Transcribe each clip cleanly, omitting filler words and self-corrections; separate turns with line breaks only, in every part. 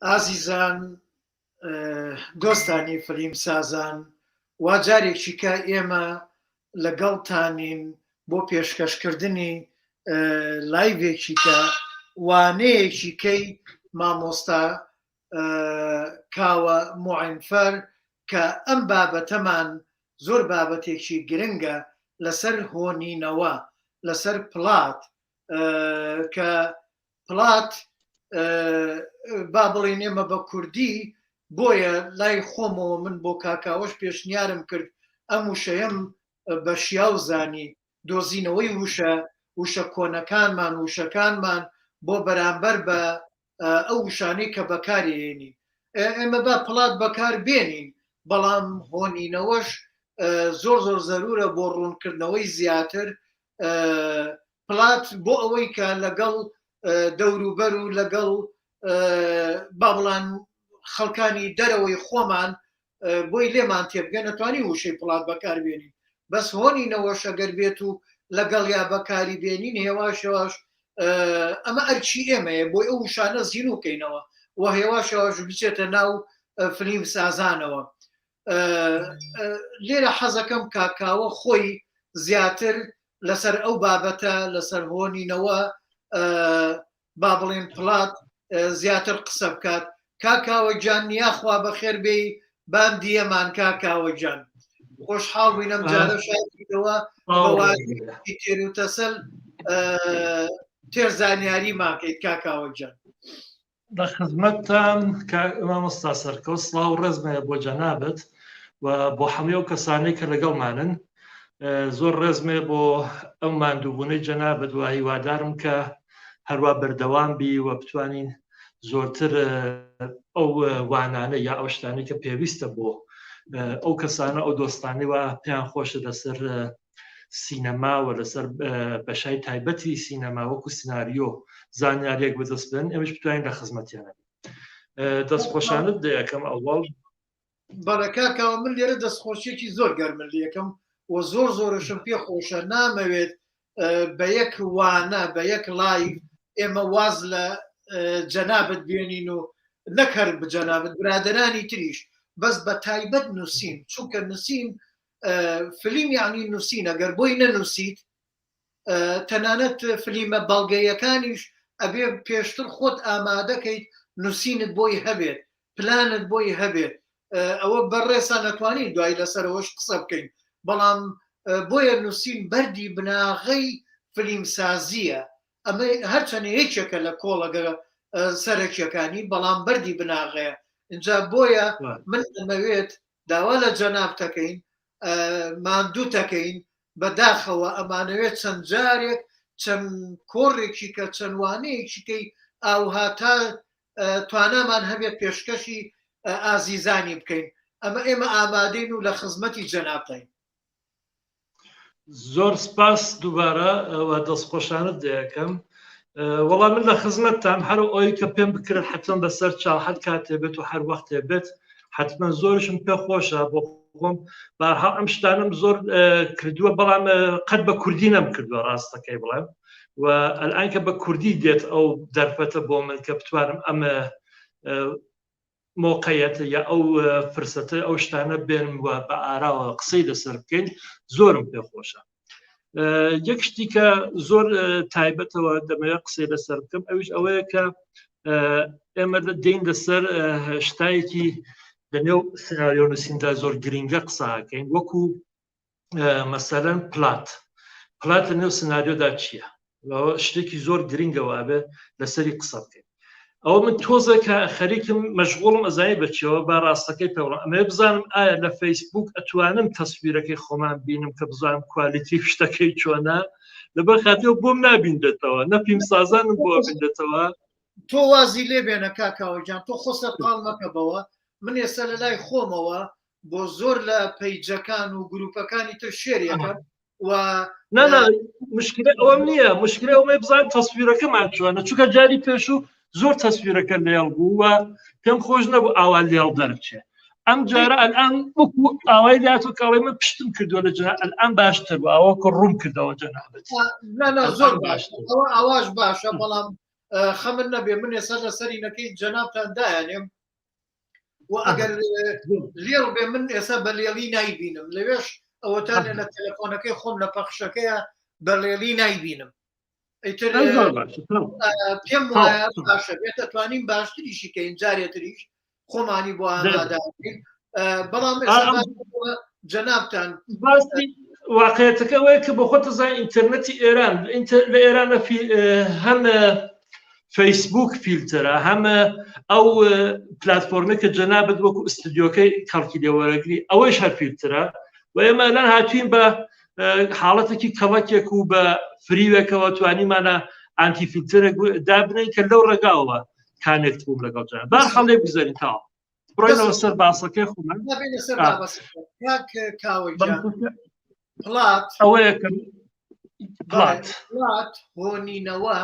ئازیزان دۆستانی فلیم سازان وا جارێکی کە ئێمە لەگەڵتانین بۆ پێشکەشکردنی لایڤێکی کە وانەیەکی کەی مامۆستا کاوە موعینفەر کە ئەم بابەتەمان زۆر بابەتێکی گرنگە لەسەر هۆنینەوە لەسەر پڵات کە پڵات با بڵێن ئێمە بە کوردی بۆیە لای خۆمەوە من بۆ کاکاوەش پێشنیارم کرد ئەم وشەیەم بە شیاو زانی دۆزینەوەی وشە کۆنەکانمان وشەکانمان بۆ بەرامبەر بە ئەو وشانەی کە بەکارێنین ئێمە با پڵات بەکار بێنین بەڵام هۆنینەوەش زۆر زۆر زەرورە بۆ ڕوونکردنەوەی زیاتر پڵات بۆ ئەوەی کە لەگەڵ دەوروبەر و لەگەڵ با بڵان خەڵکانی دەرەوەی خۆمان بۆی لێمان تێبگە نەتوانی وشەی پڵات بەکاربێنین بەس هۆنینەوەش ئەگەر بێت و لەگەڵ یا بەکاری بێنین هێواشەوەش ئەمە ئەرچی ئێمەیە بۆی ئەو وشانە زیین وکەینەوە و هێواشەوەش بچێتە ناو فلیم سازانەوە لێرە حەزەکەم کاکاوە خۆی زیاتر لەسەر ئەو بابەتە لەسەر هۆنینەوە با بڵێن پڵات زیاتر قسە بکات کاکاوە جان نیاخوا بەخێر بێ بام دیەمان کاکاوە جان خۆشحاڵ بووینەم جارە شایەوە بەوازی تێر و تەسەل تێرزانیاری ماکەیت کاکاوە جان
لە خزمەتتان مامۆستا سەرکەوت سڵاو و ڕێزمەیە بۆ جەنابەت و بۆ هەموو ئەو کەسانەی کە لەگەڵمانن زۆر ڕێزمێ بۆ ئەو ماندووبوونەی جەنابەت و هیوادارم کە هەروە بەردەوام بی و بتوانین زۆرتر ئەو وانانە یا ئەو شتانی کە پێویستە بۆ ئەو کەسانە ئەو دۆستانی وە پێیان خۆشە لەسەر سینەما و لەسەر بەشای تایبەتی سینەما وەکو سناریۆ زانیاریەک بەدەست بن ئێمەش بتوانین لە خزمەتیانە دەستخۆشانت دەیەکەم ئەوڵ
بەڕێکاکەوە من لێرە دەستخۆشیێکی زۆر گەرمن لەکەم و زۆر زۆرشم پێ خۆشە نامەوێت بە یەک وانە بە یەک لایڤ ئێمە واز لە جەنابەت بێنین و نەکەر بجەنابەت برادرانی تریش بەس بە تایبەت نووسین چونکە نووسین فلیم یعنی نووسین ئەگەر بۆی نەنووسیت تەنانەت فلیمە بەڵگەیەکانیش ئەبێ پێشتر خۆت ئامادەکەیت نووسینت بۆی هەبێت پلانت بۆی هەبێت ئەوە بەڕێسا نەتوانین دوای لەسەرەوەش قسە بکەین بەڵام بۆیە نووسین بەردی بناغەی فلیم سازیە ئەمە هەرچەنە یەکێکە لە کۆڵەگە سەرەکیەکانی بەڵام بەردی بناغەیە اینجا بۆیە من دەمەوێت داوا لە جەناب دەکەین ماندوو دەکەین بەداخەوە ئەمانەوێت چەند جارێک چەند کۆڕێکی کە چەندوانەیەکی کەی ئاوها تا توانامان هەبێت پێشکەشی ئازیزانی بکەین ئەمە ئێمە ئامادەین و لە خزمەتی جەنابتین
زۆر سپاس دووبارە و دەستخۆشانت دەیەکەم وەڵام من لە خزمەتتان هەر ئەوی کە پێم بکرێت حتمما بەسەر چاڵحەت کاتێ بێت و هەر وەختێ بێت حتمما زۆرشم پێ خۆشە بۆ خۆم بەرها ئەم شتانم زۆر کردووە بەڵام قەت بە کوردی نەم کردووە ڕاستەکەی بڵێم و ئەلان کە بە کوردی دێت ئەو دەرفەتە بۆ من کە بتوانم ئەمە موقعیت یا ئەو فرسەتە ئەو شتانە بێنم و بە ئاراوە قسەی لەسەر بکەین زۆرم پێ خۆشە یەک شتی کە زۆر تایبەتەوە دەمەوێت قسەی لەسەر بکەم ئەوش ئەوەیە کە ئێمە دێین لەسەر شتایەکی لەنێو سناریۆ نووسیندا زۆر گرنگە قساکەین وەکو مەسەلەن پڵات لەنێو سناریۆدا چییە شتێکی زۆر گرنگەوە بێ لەسەری قسە بکەین ئەوە من تۆزە کە خەریکم مەشغوڵم ئەزایی بچەوە با ڕاستەکەی پێوە ئەمە بزانم ئایا لە فەیسبوک ئەتوانم تەسویرەکەی خۆمان بینم کە بزانم کوالیتی شتەکەی چۆنە لەبەر خاتیەوە بۆم نابیندێتەوە نەپیم سازانم بۆ بینێتەوە
تۆ وازی لێ بێنە کاکاوە جان تۆ خۆسەر قاڵ مەکەبەوە من ئێستا لە لای خۆمەوە بۆ زۆر لە پەیجەکان و گروپەکانی تر شێریەکەم و
مشکلە ئەوەم نییە مشکلە ئەومە بزانم تەسویرەکەمان چۆنە چونکە جاری پێشوو زۆر تەسویرەکە لێڵ بوو و پێم خۆش نەبوو ئاوا لێڵ دەرچێ ئەم جارە ئەلان وەکو ئاوای دات و کاڵی من پشتم کردووە لە جەناب ئەلان باشتر بوو ئەوە کە ڕوون کردەوە جەنابەت
زۆر باشتر ئەوە ئاواش باشە بەڵام خەمن نەبێ من ێستا لە سەرینەکەی جەنابتان دایانێم و ئەگەر لێڵ بێ من ئێستا بە لێڵی نایبینم لەوێش ئەوەتانێ لە تەلەفۆنەکەی خۆم لە پەخشەکەیە بە لێڵی نایبینم پێم وایە باشە بێت دەتوانین باشتریشی کەین جارێتریش خۆمانی بۆ ئامادەین بەڵام جەنابتان
واقعەتەکە ئەوەیە کە بۆ خۆتە زای ئینتەرنەتی ئێران لە ئێرانە هەم فەیسبوک فیلترە هەمە ئەو پلتفۆرمێک کە جەنابەت وەکو ئستودیۆکەی کەڵکی لێوەرەگری ئەوەش هەر فیلترە و ئێمە لەن هاتوین بە حاڵەتێکی کەڵکێک و بە فریوێکەوە توانیمانە ئانتیفیلترێک دابنین کە لەو ڕێگاوە کانێکت بووم لەگەڵ جان بارخەڵێ بگوزارین تاوە بڕۆینەوە سەر باسەکەی خۆمان ئەوەیە کە پڵات
هۆنینەوە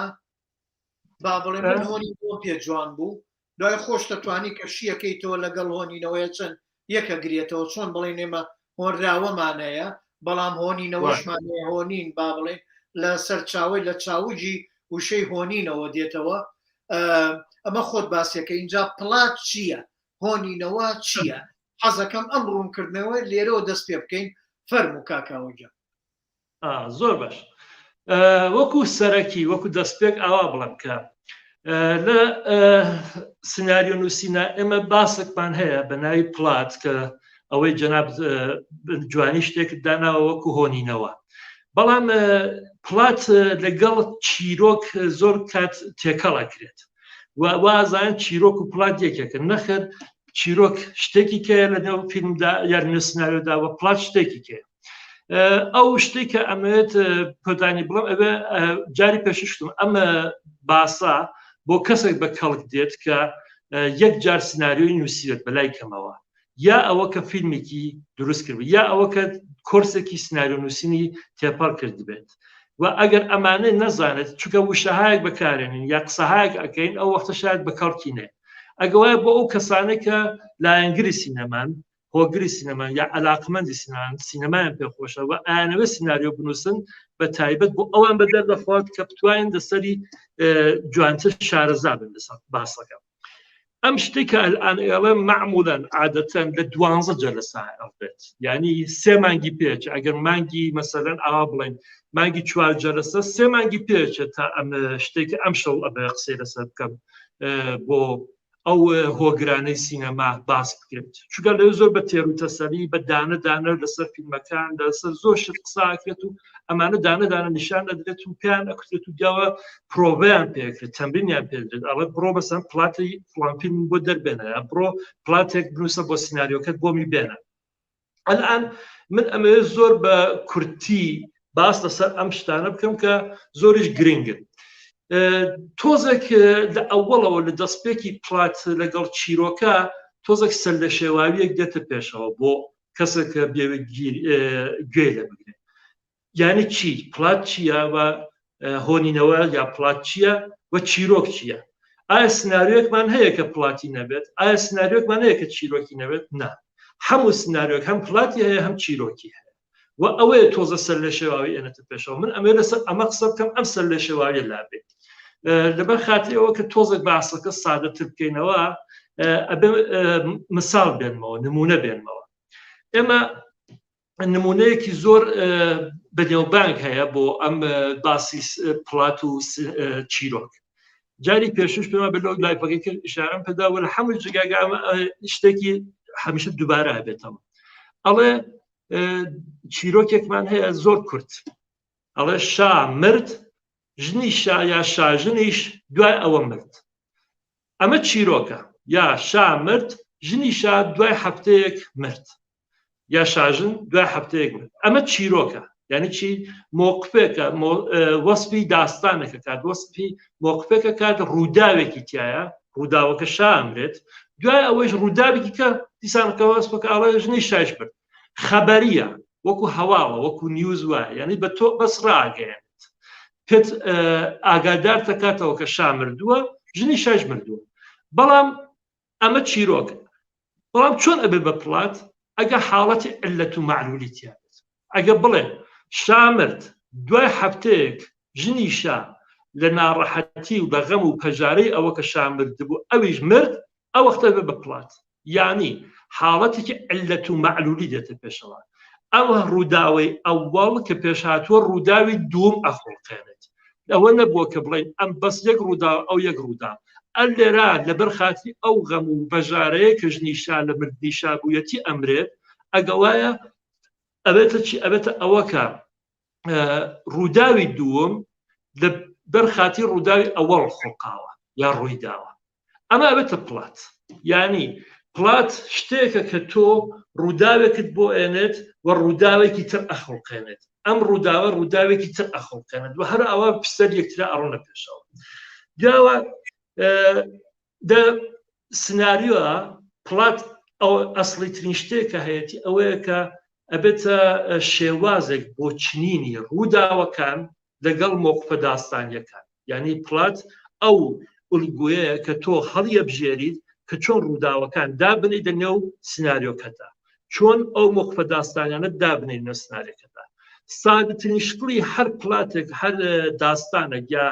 با بڵێ من هۆنی بۆ پێ جوان بوو دوای خۆش دەتوانی کە شیەکەیتەوە لەگەڵ هۆنینەوەیە چەند یەکە گرێتەوە چۆن بڵێن ئێمە هۆنراوەمانەیە بەڵام هۆنینەوەشمانەیە هۆنین با بڵێن لە سەرچاوی لە چاوجی وشەی هۆنینەوە دێتەوە ئەمە خۆت باسیەکە اینجا پڵات چییە هۆنینەوە چییە حەزەکەم ئەم ڕوونکردنەوە لێرەوە دەست پێ بکەین فەرمو کاکاوەجە
زۆر باش وەکو سەرەکی وەکو دەستپێک ئاوا بڵم کە لە سناریۆ نووسینە ئێمە باسێکمان هەیە بە ناوی پڵات کە ئەوەی جەناب جوانی شتێکت داناوە وەکو هۆنینەوە بەڵام پڵات لەگەڵ چیرۆک زۆر کات تێکەڵەکرێت وازان چیرۆک و پڵات یەکێکە نەخێر چیرۆک شتێکی کەیە لە نێو فیلمدا یان نوێ سناریۆدا وە پڵات شتێکی کەیە ئەو شتێک کە ئەمەوێت پۆتانی بڵم ئەوێ جاری پێششتم ئەمە باسا بۆ کەسێک بە کەڵک دێت کە یەک جار سناریۆی نووسیرێت بەلای کەمەوە یا ئەوە کە فیلمێکی دروست کرد یا ئەوە کە کۆرسێکی سناریۆ نووسینی تێپەڕ کرد بێت و ئەگەر ئەمانەی نەزانێت چونکە وشەهایەک بەکارێنین یا قسەهایەک ئەەکەین ئەو وەختە شاید بە کەڵکینێ ئەگەوایە بۆ ئەو کەسانێک کە لایەنگری سینەمان هۆگری سینەمان یا علاقمەندی سینەمایان پێخۆشە و ئایانەوە سیناریۆ بنووسن بە تایبەت بۆ ئەوان بەدەر دەخوات کە بتوانین دەسەری جوانتر شارەزا بن لەسەر باسەکە ئەم شتێکە ئەلان ئێڵێ معمولەن عادەتەن لە 12 جەلسە ئەڵبێت یعنی 3 مانگی پێچ ئەگەر مانگی مەسەلەن ئاوا بڵێن مانگی 4 جەلسە 3 مانگی پێچێت تا ئەم شتێکە ئەم شەو ئەبێ قسەی لەسەر بکەم بۆ ئەو هۆگرانەی سینەما باس بکرێت چونکە لەوێ زۆر بە تێر و تەسەلی بە دانە دانە لەسەر فیلمەکان لەسەر زۆر شت قساکرێت و ئەمانە دانە دانە نیشان دەدرێت و پێیان ئەکرێت و دیاوە پرۆڤیان پێکرێت تەمرینیان پێدرێت ئەڵێ بڕۆ بەسەر پڵاتی فڵان فیلم بۆ دەربێنە یا بڕۆ پڵاتێک بنووسە بۆ سیناریۆکەت بۆمی بێنە ئەلان من ئەمەوێ زۆر بە کورتی باس لەسەر ئەم شتانە بکەم کە زۆریش گرنگن تۆزێک لە ئەوڵەوە لە دەستپێکی پڵات لەگەڵ چیرۆکە تۆزێک سەر لە شێواویەک دێتە پێشەوە بۆ کەسێکە بێوە گوێ لە بگرێت یعنی چی پڵات چییە و هۆنینەوە یا پڵات چییە و چیرۆک چییە ئایا سناریۆکمان هەیە کە پڵاتی نەبێت ئایا سناریۆکمان هەیە کە چیرۆکی نەبێت نا هەموو سناریۆک هەم پڵاتی هەیە هەم چیرۆکی هەیە و ئەوەیە تۆزە سەر لە شێواوی ئێنێتە پێشەوە من ئەمێ لەسەر ئەمە قسە بکەم ئەم سەر لە شێواوی لابێت لەبەر خاترەوە کە تۆزێک باسەکە سادەتر بکەینەوە ئەبێ مثال بێنمەوە نمونە بێنمەوە ئێمە نمونەیەکی زۆر بەنێوبانگ هەیە بۆ ئەم باسی پڵات و چیرۆک جاری پێشوش پێمە بەلۆک لایپەکەی کرد ئشارەم پێداوە لە هەموو جگاگە شتێکی هەمیشە دووبارە هەبێتەوە ئەڵێ چیرۆکێکمان هەیە زۆر کورت ئەڵێ شا مرد ژنی شا یا شاژنیش دوای ئەوە مرد ئەمە چیرۆکە یا شا مرد ژنی شا دوای هەفتەیەک مرد یا شاژن دوای هەفتەیەک مرد ئەمە چیرۆکە یعنی چی مۆقفێکە وەسپی داستانێکە کات وەسپی مۆقفێکە کات ڕووداوێکی تایە ڕووداوەکە شا ئەمرێت دوای ئەوەش ڕووداوێکی کە دیسانەکە وەسپەکە ئاڵێ ژنی شاش برد خەبەریە وەکو هەواڵە وەکو نیوز وایە یعنی بە تۆ بەس ڕاگەیەنێت پێت ئاگادار دەکاتەوە کە شا مردووە ژنی شاش مردووە بەڵام ئەمە چیرۆکە بەڵام چۆن ئەبێ بە پڵات ئەگە حاڵەتی عیلەت و معلولی تیا بێت ئەگە بڵێ شا مرد دوای هەفتەیەک ژنی شا لە ناڕەحەتی و لە غەم و پەژارەی ئەوە کە شامرد بوو ئەویش مرد ئەو وەختە بێ بە پڵات یعنی حاڵەتێکی عیلەت و مەعلولی دێتە پێشەوە ئەوە ڕووداوی ئەوەڵ کە پێشهاتووە ڕووداوی دووم ئەخۆڵقێنێت ئەوە نەبووە کە بڵێن ئەم بەس یەک ڕوودا ئەو یەک ڕوودا ئەل لێرا لەبەر خاتی ئەو غەم و بەژارەیە کە ژنیشا لە مردنی شابوویەتی ئەمرێت ئەگەوایە ئەبێتە چی ئەبێتە ئەوە کە ڕووداوی دووەم لە بەرخاتی ڕووداوی ئەوەڵ خۆقاوە یا ڕووی داوە ئەمە ئەبێتە پڵات یعنی پڵات شتێکە کە تۆ ڕووداوێکت بۆ ئێنێت و ڕووداوێکی تر ئەخڵقێنێت ئەم ڕووداوە ڕووداوێکی تر ئەخڵقێنێت و هەر ئەوە پسەر یەکترا ئەڕۆنە پێشەوە جاوە سناریۆە پڵات ئەو ئەسڵی ترین شتێکە هەیەی ئەوەیە کە ئەبێتە شێوازێک بۆ چنینی ڕووداوەکان لەگەڵ مۆقفە داستانیەکان یعنی پڵات ئەو ئولگوەیە کە تۆ هەڵیە بژێریت کە چۆن ڕووداوەکان دابنی دەنێو سناریۆکەدا چۆن ئەو مۆقفە داستانیانە دابنین نە سناریۆکەدا سادەترین شکلی هەر پڵاتێک هەر داستانێک یا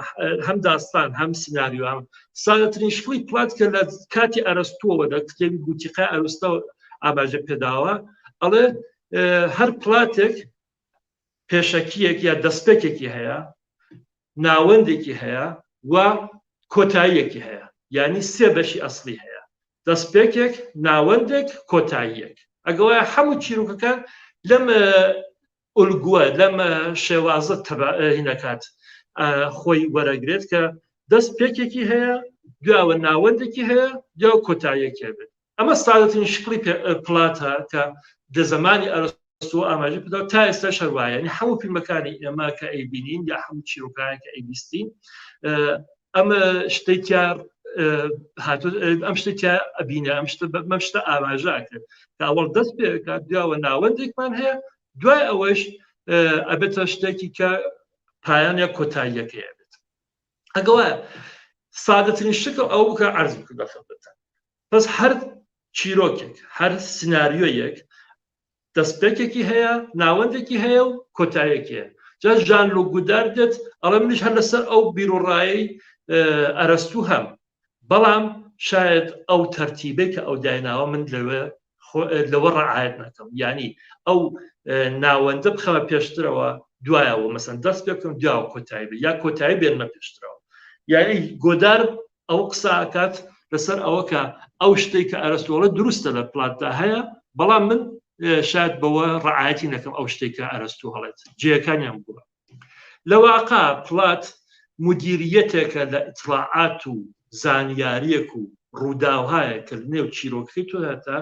هەم داستان هەم سناریۆ هەم سادەترین شکلی پڵات کە لە کاتی ئەرەستۆوە لە کتێبی گوتیقای ئەرستە ئاماژە پێداوە ئەڵێ هەر پڵاتێک پێشەکیەک یا دەستپێکێکی هەیە ناوەندێکی هەیە و کۆتاییەکی هەیە یعنی سێ بەشی ئەسلی هەیە دەستپێکێک ناوەندێک کۆتاییەک ئەگەوایە هەموو چیرۆکەکان لەم ئولگووە لەم شێوازە هینەکات خۆی وەرەگرێت کە دەستپێکێکی هەیە دواوە ناوەندێکی هەیە یا کۆتاییەکی بێت ئەمە سادەترین شکلی پڵاتە کە لە زمانی ئەرستۆ ئاماژە پێدا تا ئێستا شەروایە یعنی هەموو فیلمەکانی ئێمە کە ئەیبینین یا هەموو چیرۆکانی کە ئەیبیستین ئەمە شتێکیا ئەم شتێکیا ئەبینە ئەم شتە ئاماژە کرد کە ئەوەڵ دەست پێکە دواوە ناوەندێکمان هەیە دوای ئەوەش ئەبێتە شتێکی کە پایان یا کۆتاییەکەیە بێت ئەگەوایە سادەترین شکل ئەو کە عەرز بکردە خەڵکتان بەس هەر چیرۆکێک هەر سناریۆیەک دەستپێکێکی هەیە ناوەندێکی هەیە و کۆتاییەکی هەیە جا ژان لۆ گودار دێت ئەڵێ منیش هەر لەسەر ئەو بیرۆڕایی ئەرەستوو هەم بەڵام شاید ئەو تەرتیبێک کە ئەو دایناوە من لەوە ڕعایەت نەکەم یعنی ئەو ناوەندە بخەمە پێشترەوە دوایەوە مەسەن دەست پێ بکەم دواوە کۆتایی بێت یا کۆتایی بێنمە پێشترەوە یعنی گۆدار ئەو قسە ئاکات لەسەر ئەوە کە ئەو شتێک کە ئەرەستۆڵە دروستە لە پڵاتدا هەیە بەڵام من شاید بەوە ڕعایەتی نەکەم ئەو شتێک کە ئەرەستوو هەڵێت جێەکانیان بووە لەواقع پڵات مدیریەتێکە لە ئیطلاعات و زانیاریەک و ڕووداوهایە کە نێو چیرۆکەی تۆداتا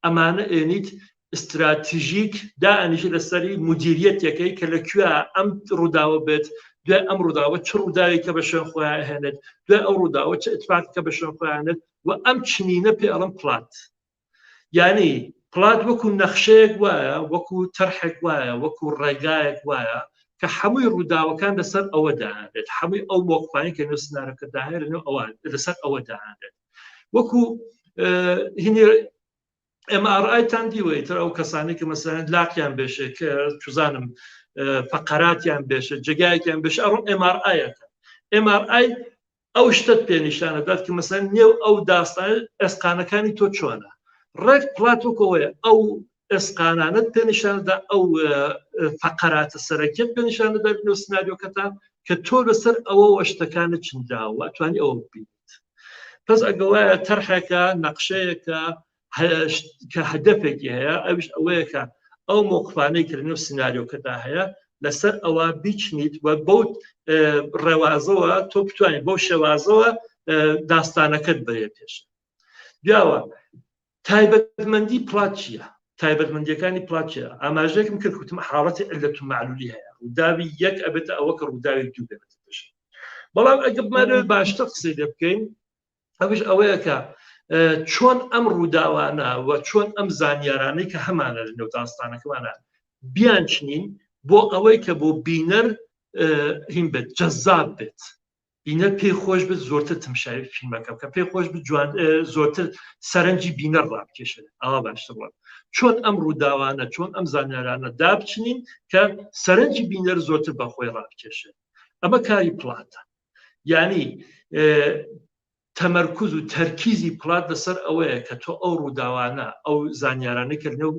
ئەمانە ئێنیت استراتیژیک دائنیژە لەسەری مدیریەتەکەی کە لەکوێ ئەم ڕووداوە بێت دوای ئەم ڕووداوە چ ڕووداوی کە بە شوێن خۆیان هێنێت دوای ئەو ڕووداوە چ ئەتفاقی کە بە شوێن خۆیانێت و ئەم چنینە پێ ئەڵم پڵات یعنی پڵات وەکو نەخشەیەک وایە وەکو تەرحێک وایە وەکو ڕێگایەک وایە کە هەمووی ڕووداوەکان لەسەر ئەوە داهێنێت هەمووی ئەو مۆقفانی کە نێو سنارەکە داهێنێت لەسەر ئەوە داهێنێت وەکو هینی MRI-تان دیوەیتر ئەو کەسانی کە مەسەلەن لاقیان بێشێ کە توزانم فەقەراتیان بێشە جێگایەکیان بێش ئەڕۆ MRI-ەکە MRI ئەو شتت پێ نیشانە دات کە مەسەلەن نێو ئەو داستان ئەسقانەکانی تۆ چۆنە ڕێک پڵاتۆکەوەیە ئەو ئەسقانانت پێ نیشانەدا ئەو فەقەراتە سەرەکیت پێ نیشانەدا نێو سناریۆکەتان کە تۆ لەسەر ئەوە شتەکانت چنداوە ئەتوانی ئەوە ببینیت پس ئەگەوایە تەرحێکە نەقشەیەکە کە هەدەفێکی هەیە ئەوش ئەوەیە کە ئەو مۆقفانەی کردنەوە سناریۆکەدا هەیە لەسەر ئەوە بیچنیت و بەو ڕێوازەوە تۆ بتوانیت بەو شێوازەوە داستانەکەت بەرێ پێش دیاوە تایبەتمەندی پڵات چییە تایبەتمەندیەکانی پڵات چییە ئاماژەیەکم کرد وتم حاڵەتی عیلەت و مەعلولی هەیە ڕووداوی یەک ئەبێتە ئەوە کە ڕووداوی دوو بێتە پێش بەڵام ئەگە بمانەوێت باشتر قسەی لێ بکەین ئەوش ئەوەیە کە چۆن ئەم ڕووداوانە و چۆن ئەم زانیارانەی کە هەمانە لەنێو داستانەکەمانە بیان چنین بۆ ئەوەی کە بۆ بینەر هین بێت جەزاب بێت بینەر پێی خۆش بێت زۆرتر تمشای فیلمەکە بکە پێی خۆش بێت زۆرتر سەرنجی بینەر ڕابکێشێت ئەوە باشتر وڵات چۆن ئەم ڕووداوانە چۆن ئەم زانیارانە دابچنین کە سەرنجی بینەر زۆرتر بەخۆی ڕابکێشێت ئەمە کاری پڵاتە یعنی تەمەرکوز و تەرکیزی پڵات لەسەر ئەوەیە کە تۆ ئەو ڕووداوانە ئەو زانیارانەی کە لەنێو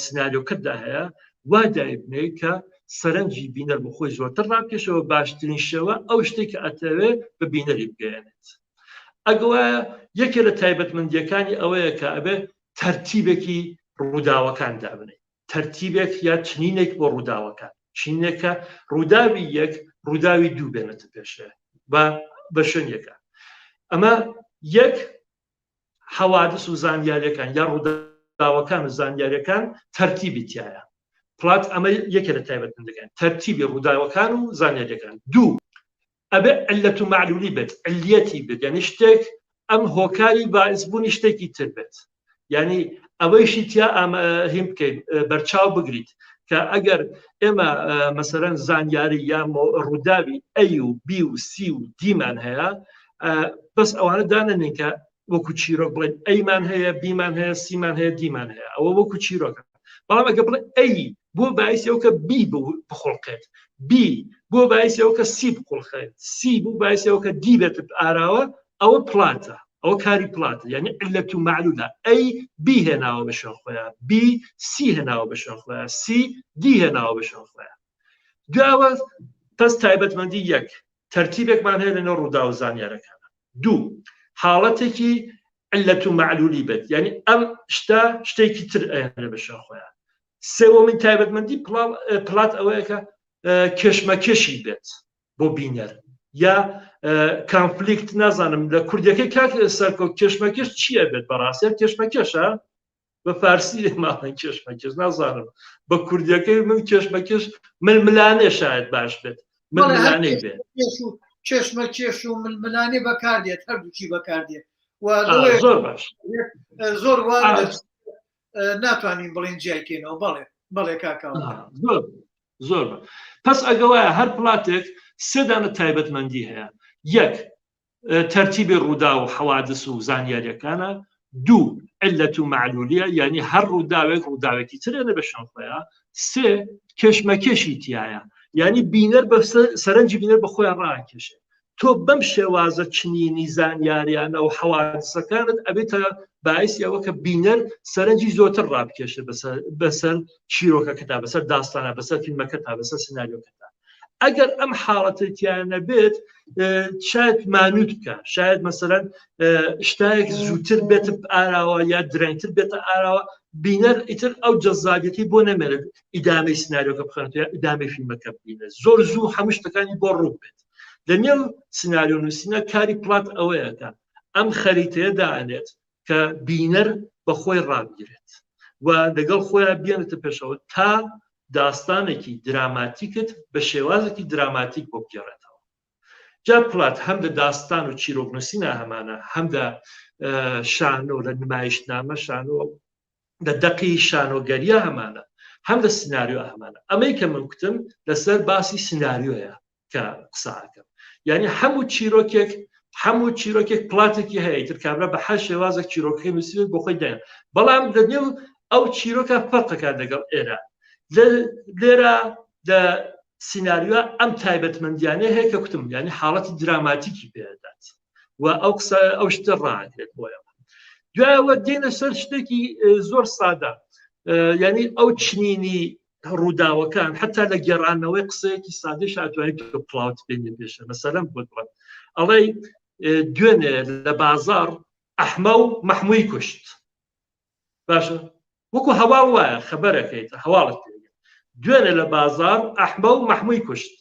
سناریۆکەتدا هەیە وا دایبنێ کە سەرنجی بینەر بە خۆی زۆرتر ڕاکێشەوە باشترین شێوە ئەو شتێک کە ئەتەوێ بە بینەری بگەێنێت. ئەگەوە یەکێ لە تایبەتمەندیەکانی ئەوەیە کە ئەبێ تەرتیبێکی ڕووداوەکان دابنێ، تەرتیبێک یا چنینێک بۆ ڕووداوەکان، چینێکە ڕووداوی یەک ڕووداوی دوو بێنێتە پێشێ بە شوێنێکە. ئەمە یەک حەوادث و زانیاریەکان یا ڕووداوەکان و زانیاریەکان تەرتیبی تایە. پڵات ئەمە یەکێ لە تایبەتمەندەکان تەرتیبی ڕووداوەکان و زانیاریەکان. دوو ئەبێ عیلەت و معلولی بێت، علیەتی بێت، یعنی شتێک ئەم هۆکاری باعث بوونی شتێکی تر بێت. یعنی ئەوەیشی تیا هیم بکەین بەرچاو بگریت کە ئەگەر ئێمە مەسەرەن زانیاری یا ڕووداوی ئەی و بی و سی و دیمان هەیە، بەس ئەوانە داننین کە وەکو چیرۆک بڵێن ئەیمان هەیە، بیمان هەیە، سیمان هەیە، دیمان هەیە، ئەوە وەکو چیرۆکە. بەڵام ئەگە بڵێ ئەی بۆ باعث ئەوکە بی بخۆڵقێت، بی بۆ باعث ئەوکە سی بخۆڵقێت، سی بۆ باعث ئەوکە دی بێت ئاراوە، ئەوە پڵاتە، ئەوە کاری پڵاتە، یعنی عیلەت و معلولە. ئەی بی هێناوە بە شوێن خۆیان، بی سی هێناوە بە شوێن خۆیان، سی دی هێناوە بە شوێن خۆیان. دوایەوە پس تایبەتمەندی یەک تەرتیبێکمان هەیە لەنێو ڕوودا و زانیارەکانە. دوو حاڵەتێکی عیلەت و معلولی بێت، یعنی ئەم شتێکی تر ئەهێنێ بە شوێن خۆیان. سێوەمین تایبەتمەندی پڵات ئەوەیە کە کێشمەکێشی بێت بۆ بینەر یا کانفلیکت، نازانم لە کوردەکەی کاک سەرکەوت کێشمەکێش چییە بێت؟ بەڕاستی کێشمەکێشە بە فارسی ماڵن کێشمەکێش نازانم، بە کوردەکەی من کێشمەکێش ململانێ شاید باش بێت، ململانەی بێت.
کێشمەکێش و ململانێ بەکاردێت، هەردووکی بەکاردێت.
زۆر باش،
زۆر وا ناتوانین بڵین جیاکەینەوە. بەڵێ بەڵێ کاکاوە
زۆر. پس ئەگەوایە هەر پڵاتێک سێدانە تایبەتمەندی هەیە. یەک تەرتیبی ڕوودا و حەوادث و زانیاریەکانە. دوو عیلەت و معلولیە، یعنی هەر ڕووداوێک ڕووداوێکی ترێنە بە شوێن خۆیان. سێ کێشمەکێشی تایە، یعنی بینەر سەرنجی بینەر بە خۆیان ڕاکێشێت. تۆ بەم شێوازە چنینی زانیاریانە و حەوادثەکانت ئەبێتە باعث ئەوە کە بینەر سەرنجی زۆرتر ڕابکێشێت بەسەر چیرۆکەکەتا، بەسەر داستانە، بەسەر فیلمەکەتا، بەسەر سناریۆکەتا. ئەگەر ئەم حاڵەتێکیانە بێت شاید مانوت بکە، شاید مەسەرەن شتایەک زووتر بێت ئاراوە یا درەنگتر بێتە ئاراوە، بینەر ئیتر ئەو جەزابیەتی بۆ نەمێنێت ئیدامەی سناریۆکە بخوێنێت یا ئیدامەی فیلمەکە ببینێت. زۆر زوو هەموو شتەکانی بۆ ڕوو بێت. لەنێو سناریۆ نووسینە کاری پڵات ئەوەیەکە ئەم خەریتەیە دائنێت کە بینەر بە خۆی ڕابگرێت و لەگەڵ خۆیان بێنێتە پێشەوە تا داستانێکی دراماتیکت بە شێوازێکی دراماتیک بۆ بگێڕێتەوە. جا پڵات هەم لە داستان و چیرۆکنووسینە هەمانە، هەم لە شانۆ لە نمایشنامە شانۆ لە دەقی شانۆگەریە هەمانە، هەم لە سناریۆ هەمانە. ئەمەی کە من کوتم لەسەر باسی سناریۆیە کە قساکەم، یعنی هەموو چیرۆکێک پڵاتێکی هەیە، تر کابرا بە هەر شێوازێک چیرۆکەکەی نووسیت بۆ خۆی دایان، بەڵام لەنێو ئەو چیرۆکە فەرقەکە لەگەڵ ئێرە. لێرە لە سیناریۆ ئەم تایبەتمەندیانە هەیە کە کوتم، یعنی حاڵەتی دراماتیکی پێدات و ئەو قسە ئەو شتە ڕاگرێت بۆیەوە. دوایەوە دێنە سەر شتێکی زۆر سادە، یعنی ئەو چنینی ڕووداوەکان حتا لە گێڕانەوەی قسەیەکی سادەش ئەتوانێت پڵاوت بێنێ پێشە. مەسەلەن بۆ بڵێم ئەڵێ دوێنێ لە بازار ئەحمە و مەحمووی کوشت، باشە وەکو هەواڵ وایە خەبەرەکەیت هەواڵت پێ دوێنێ لە بازار ئەحمە و مەحمووی کوشت.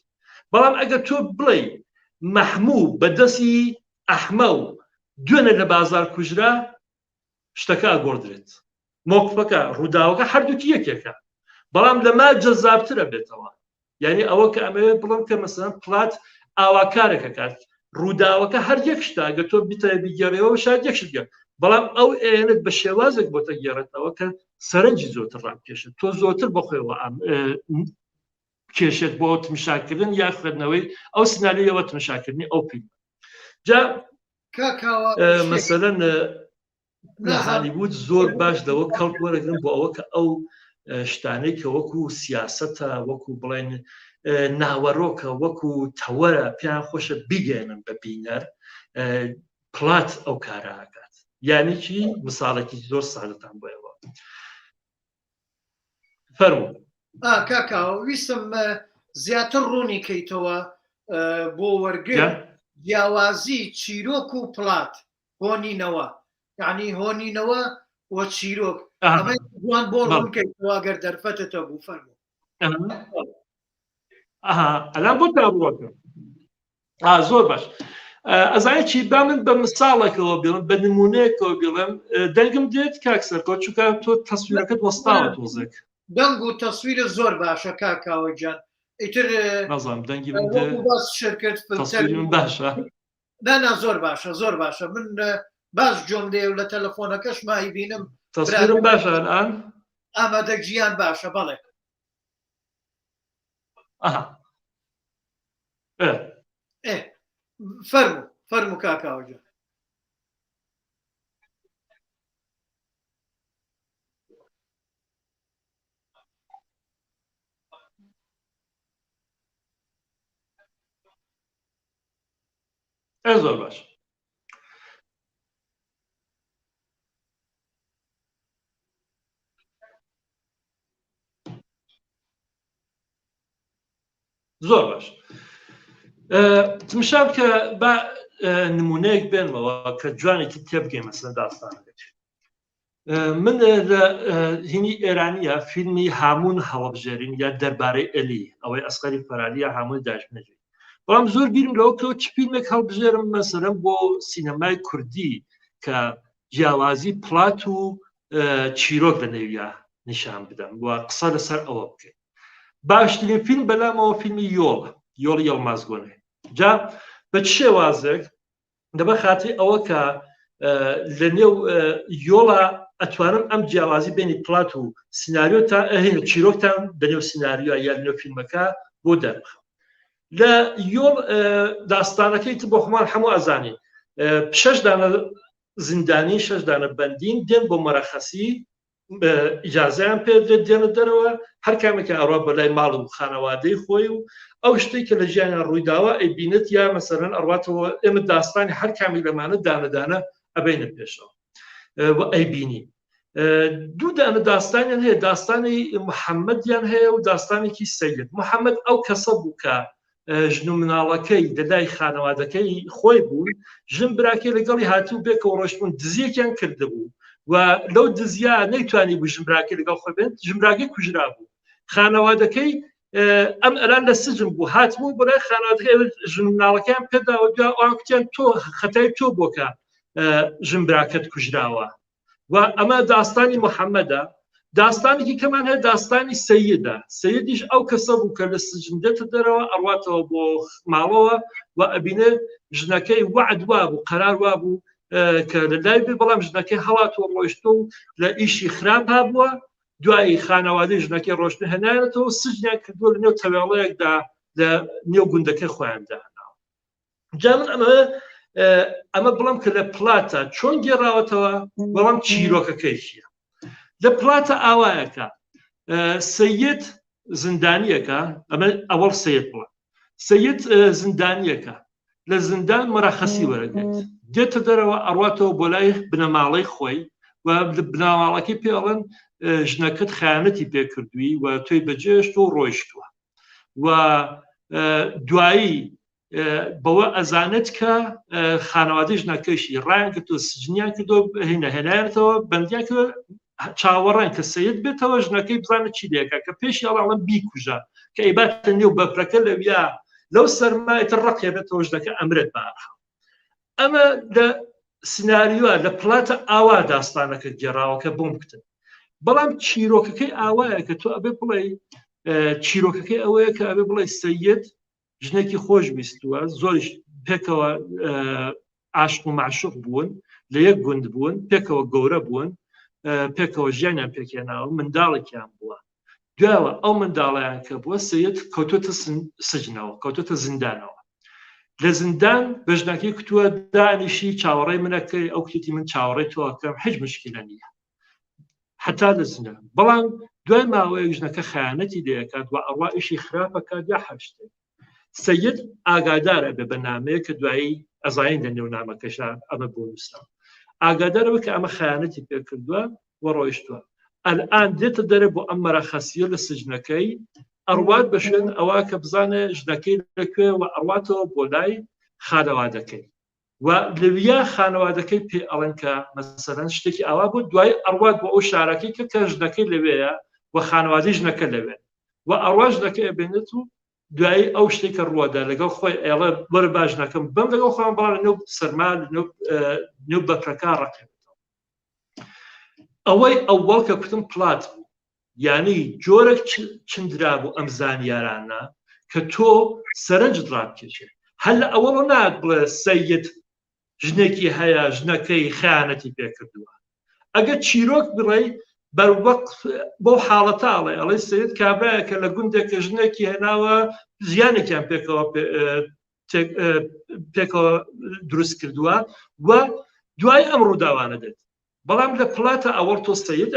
بەڵام ئەگەر تۆ بڵێ مەحموو بەدەستی ئەحمە و دوێنێ لە بازار کوژرا، شتەکە ئەگۆڕدرێت، مۆقفەکە ڕووداوەکە هەردووکی یەکێکە، بەڵام لەما جەزابترە بێتەوە. یعنی ئەوە کە ئەمەوێت بڵم کە مەسەڵەن پڵات ئاواکارێکە کات ڕووداوەکە هەر یەک شتە، ئەگەر تۆ بیتە بیگەڕێەوە شاید یەک شت، بەڵام ئەو ئێنت بە شێوازێک بۆتە گێڕێتەوە کە سەرنجی زۆرتر ڕابکێشێت، تۆ زۆرتر بەخۆیەوە کێشێت بۆ تمشاکردن یا خوێندنەوەی ئەو سناریۆیەوە تمشاکردنی ئەو فیلم. جا مەسەلەن لە هالیوود زۆر باش دەوە کەڵک وەرەگرن بۆ ئەوە کە ئەو شتانەی کە وەکو سیاسەتە، وەکو بڵێن ناوەڕۆکە وەکو تەوەرە پێیان خۆشە بیگەێنن بە بینەر پڵات ئەو کاراکات یعنی چی مثالێکی زۆر سادەتان بۆیەوە فەرموو
کاکاوە ویستم زیاتر ڕوونی کەیتەوە بۆ وەرگر جیاوازی چیرۆک و پڵات هۆنینەوە یعنی هۆنینەوە وە چیرۆک ئەمە جوان بۆ ڕوونکەیتەوە ئەگەر دەرفەتتە بوو فەرموو
ئەلان بۆ تابووەکە زۆر باش ئەزانێت چی با من بە مثاڵێکەوە بڵم بە نمونەیەکەوە بڵم دەنگم دێت کاکسەرکۆ چونکە تۆ تەسویرەکەت وەستاوە تۆزێک
دەنگ و تەسویرە زۆر باشە کاکاوە گیان ئیتر
نەزانم دەنگی
شرکت
من باشە
نانا زۆر باشە زۆر باشە من باش جۆم دێ و لە تەلەفۆنەکەش مای بینم
تەسویرم باشە ئەلان
ئامادە گیان باشە بەڵێ فەرموو کاکاوە گیان
زۆر باش زۆر باش تمشام کە بە نمونەیەک بێنمەوە کە جوانێکی تێبگەی مەسەن داستانەکەت من لە هینی ئێرانیە فیلمی هامون هەڵەبژێرین یا دەربارەی ئەلی ئەوەی ئەسقەری فەرهادیە هامووی داژمێژی بەڵام زۆر بیرم لەوە کە چ فیلمێک هەڵبژێرم مەسەرەن بۆ سینەمای کوردی کە جیاوازی پڵات و چیرۆک لە نێویە نیشان بدەم و قسە لەسەر ئەوە بکەین باشترین فیلم بەلامەوە فیلمی یۆڵی یەڵمازگۆنێ جا بە چ شێوازێک دەبە خاتی ئەوە کە لە نێو یۆڵە ئەتوانم ئەم جیاوازی بینی پڵات و سیناریۆ تا چیرۆکتان بە نێو سیناریۆ یا نێو فیلمەکە بۆ دەربخە لە یۆڵ داستانەکەی بۆ خۆمان هەموو ئەزانین 6 دانە زیندانی 6 دانە بەندین دێن بۆ مەرەخەسی ئیجازەیان پێدرێت دێنە دەرەوە هەر کامێکە ئەوڕۆ بەلای ماڵ و خانەوادەی خۆی و ئەو شتێک کە لە ژیانیان ڕوویداوە ئەیبینێت یا مەسەرەن ئەڕواتەوە ئێمە داستانی هەر کامی لەمانە دانەدانە ئەبینە پێشەوە ئەیبینی دوو دانە داستانیان هەیە داستانی محەممەدیان هەیە و داستانێکی سەید محەممەد ئەو کەسە بوو کە ژن و مناڵەکەی لەلای خانەوادەکەی خۆی بوون ژن براکەی لەگەڵی هاتوو بێکەوە ڕۆشتبوون دزیەکیان کردبوو و لەو دزیا نەیتوانی بوو ژمراکەی لەگەڵ خۆی بێت ژمراکەی کوژرا بوو خانەوادەکەی ئەم ئەلان لە سجن بوو هاتبوو بۆلای خانەوادەکەی ژن و مناڵەکەیان پێداوە دو ئەوان کوتیان تۆ خەتای تۆ بۆکە ژمراکەت کوژراوە و ئەمە داستانی محەممەدە داستانێکی کەمان هەیە داستانی سەیدە سەیدیش ئەو کەسە بوو کە لە سجن دێتە دەرەوە ئەڕواتەوە بۆ ماڵەوە و ئەبینێ ژنەکەی وعد وا بوو قەرار وا بوو کە لەلای بێ بەڵام ژنەکەی هەڵاتەوە ڕۆیشتە و لە ئیشی خراپ هابووە دوایی خانەوادەی ژنەکەی ڕۆشتن هێنایەتەوە سجنیان کردووە لە نێو تەوێڵەیەکدا لە نێو گوندەکەی خۆیاندا جا من ئەمە بڵم کە لە پڵاتە چۆن گێڕاوەتەوە بەڵام چیرۆکەکەی چییە لە پڵاتە ئاوایەکە سەید زندانیەکە ئەمە ئەوەڵ سەید بڵە سەید زندانیەکە لە زندان مەرەخەسی وەرەگێت دێتە دەرەوە ئەڕواتەوە بۆ لای بنەماڵەی خۆی و بناواڵەکەی پێڵن ژنەکەت خیانەتی پێکردووی و تۆی بەجێشت و ڕۆیشتووە و دوایی بەوە ئەزانێت کە خانەوادەی ژنەکەشی ڕایان کردو سجنیان کردو هێنایەتەوە بەندیان کرد چاوەڕان کە سەید بێتەوە ژنەکەی بزانێت چی دێکە کە پێشی ئەڵڵم بیکوژە کە ئیباتە نێو بەفرەکە لەویا لەو سەرمایەتە ڕقێ بێتەوە ژنەکە ئەمرێت بارها ئەمە لە سناریوە لە پڵاتە ئاوا داستانەکە گێڕاوەکە بۆم بکتن بەڵام چیرۆکەکەی ئاوایە کە تۆ ئەبێ بڵێ چیرۆکەکەی ئەوەیە کە ئەبێ بڵێ سەید ژنێکی خۆش بیستووە زۆریش پێکەوە عاشق و معشوق بوون لە یەک گوند بوون پێکەوە گەورە بوون پێکەوە ژیانیان پێکێناوە منداڵێکیان بووە دوایەوە ئەو منداڵیان کە بووە سەید کەوتۆتە سجنەوە کەوتۆتە زیندانەوە لە زیندان بە ژنەکەی کتووە دانیشی چاوەڕێی منەکەی ئەو کتی من چاوەڕێی تۆکەم هیچ مشکلە نییە حتا لە زیندان بەڵام دوای ماوەیەک ژنەکە خەیانەتی لێکات و ئەڕوا ئیشی خراپەکات یا هەر شتێک سەید ئاگادارە بە بەنامەیە کە دوایی ئەزاین لە نێونامەکەشا ئەمە بۆ نووسام ئاگادارەوە کە ئەمە خەیانەتی پێ کردووە و ڕۆیشتووە ئەلئان دێتە دەرێ بۆ ئەم مەرەخەسیە لە سجنەکەی ئەڕوات بە شوێن ئەوە کە بزانێ ژنەکەی لەکوێ و ئەڕواتەوە بۆ لای خانەوادەکەی و لەویا خانەوادەکەی پێ ئەڵێن کە مەسەلەن شتێکی ئاوا بوو دوای ئەڕوات بۆ ئەو شارەکەی کە ژنەکەی لەوەیە و خانەوادەی ژنەکە لەوێ و ئەڕوا ژنەکە ئەبێنێت و دوایی ئەو شتێکە ڕووەدا لەگەڵ خۆی ئێڵە وەرە باش نەکەم بەم لەگەڵ خۆیان بەڵام لە نێو سەرما نێو بەفرەکە ڕەقێتەوە ئەوەی ئەوەڵ کە کوتم پلات بوو یعنی جۆرێک چندرا بوو ئەم زانیارانە کە تۆ سەرنجت ڕابکێشێ هەر لە ئەوەڵ نات بڵێ سەید ژنێکی هەیە ژنەکەی خەیانەتی پێکردووە ئەگەر چیرۆک بڕێ بەروەق بۆ حاڵەتاڵێ ئەڵێ سید کابراایە کە لە گوندێکە ژنێکی هێناوە ژیانێکیان پێکەوە دروست کردووە و دوای ئەم ڕووداوانە دێت بەڵام لە پلاتە ئەوەڵ تۆ سید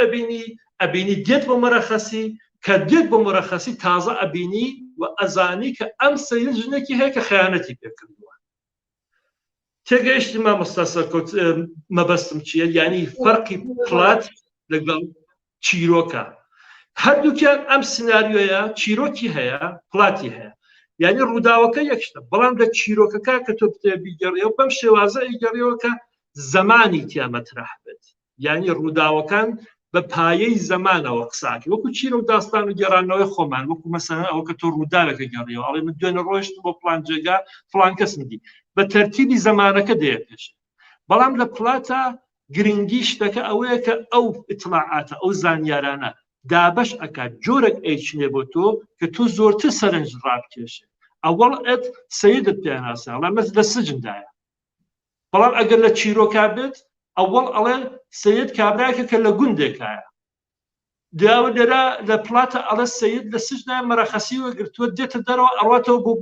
ئەبینی دێت بۆ مەرەخەسی کە دێت بۆ مەرەخەسی تازە ئەبینی و ئەزانی کە ئەم سید ژنێکی هەیە کە خەیانەتی پێکردووە تێگەیشتی مامۆستا سەرکەوت مەبەستم چییە یعنی فەرقی پلات لەگەڵ چیرۆکە هەردووکیان ئەم سناریۆیە چیرۆکی هەیە پلاتی هەیە یعنی ڕووداوەکە یەکشتە بەڵام لە چیرۆکەکە کە تۆ بیگەڕیەوە بەم شێوازە ئیگەڕیەوە کە زەمانی تیا مەترح بێت یعنی ڕووداوەکان بە پایەی زەمانەوە قساکی وەکو چیرۆ و داستان و گێڕانەوەی خۆمان وەکو مەسەلەن ئەوە کە تۆ ڕووداوێکە گەڕیەوە ئەڵێ من دوێنێ ڕۆیشت بۆ فڵان جێگا فڵان کەس میدی بە تەرتیبی زەمانەکە دەیە پێش بەڵام لە پلاتە گرنگی شتەکە ئەوەیە کە ئەو ئیطلاعاتە ئەو زانیارانە دابش ئەکات جۆرێک ئەیچنێ بۆ تۆ کە تۆ زۆرتر سەرنج ڕابکێشێ ئەوەڵ ئەت سەیدت پێناسە ئەڵێ مەس لە سجندایە بەڵام ئەگەر لە چیرۆکا بێت ئەوەڵ ئەڵێ سەید کابراایەکە کە لە گوندێکایە داوە لێرە لە پلاتە ئەڵێ سەید لە سجنای مەرەخەسی وەگرتووە دێتە دەرەوە ئەڕاتەوە بۆ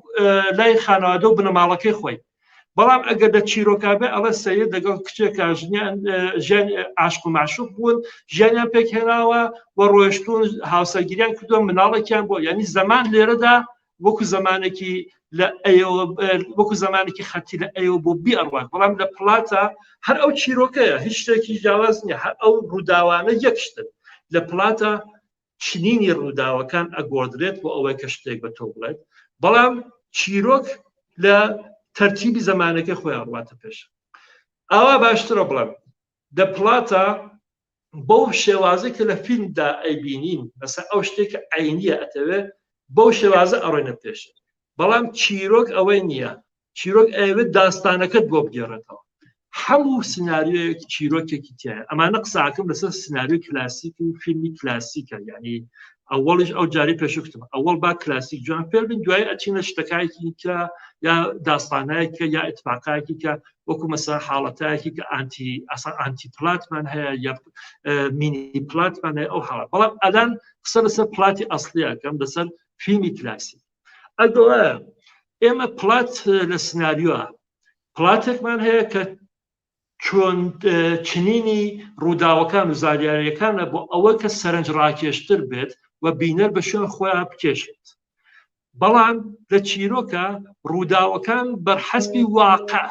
لای خانەوادە و بنەماڵەکەی خۆی بەڵام ئەگەر لە چیرۆکابێ ئەڵە سەید لەگەڵ کچێکە ژیان عاشق و معشوق بوون ژیانیان پێکهێناوە و ڕۆیشتون هاوسەرگیریان کردووە مناڵێکیان بۆ یعنی زەمان لێرەدا وەکو زمانێکی لە ئەوە وەکو زمانێکی خەتی لە ئەوە بۆ بی ئەڕوات بەڵام لە پلاتە هەر ئەو چیرۆکەیە هیچ شتێکی جیاواز نییە هەر ئەو ڕووداوانە یەکشتن لە پلاتە چنینی ڕووداوەکان ئەگۆدرێت بۆ ئەوەی کە شتێک بە تۆ بڵێت بەڵام چیرۆک لە تەرتیبی زمانەکە خۆیان ڕواتە پێش ئەوە باشترە بڵێم دە پلاتە بەو شێوازە کە لە فیلمدا ئەیبینین مەسە ئەو شتێکە عینیە ئەتەوێ بەو شێوازە ئەڕۆینە پێش بەڵام چیرۆک ئەوەی نییە چیرۆک ئەوێت داستانەکەت بۆ بگێڕێتەوە هەموو سناریۆیەک چیرۆکێکی تایە ئەمانە قساکەم لەسەر سناریۆ کلاسیک و فیلمی کلاسیکە یعنی ئەوەڵش ئەو جاری پێشکتم ئەوەڵ با کلاسیک جوان پێ بن دوای ئەچینە شتەکایکی کە یا داستانایەکە یا ئتفاقایەکی کە وەکو مەسەلا حاڵەتایەکی کە ئانتی پلاتمان هەیە یا مینی پلاتمان هەیە ئەو حاڵەت بەڵام ئەدان قسە لەسەر پلاتی ئەسڵیەکەم لەسەر فیلمی کلاسیک ئەگەڵە ئێمە پلات لە سناریۆە پلاتێکمان هەیە کە چۆن چنینی ڕووداوەکان و زانیاریەکانە بۆ ئەوە کە سەرنج ڕاکێشتر بێت و بینەر بە شوێن خۆیان بکێشێت بەڵام لە چیرۆکە ڕووداوەکان بەرحەسبی واقع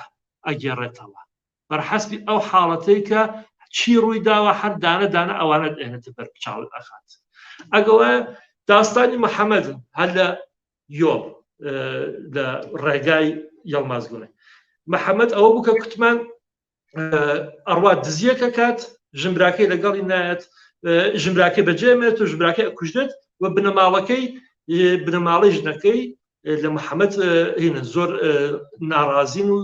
ئەگێڕێتەوە بەرحەسبی ئەو حاڵەتەی کە چی ڕووی داوە هەر دانە دانە ئەوانە دێنێتە بەر پچاڵ ئەخات ئەگەوە داستانی محەممەد هەر لە یۆب لە ڕێگای یەڵمازگونە محەممەد ئەوە بوو کە کوتمان ئەڕوا دزیەکە کات ژمبراکەی لەگەڵی نایەت ژمبراکەی بەجێمێت و ژمبراکەی ئەکوژدێت و بنەماڵەکەی بنەماڵی ژنەکەی لە محەممەد هینە زۆر ناڕازین و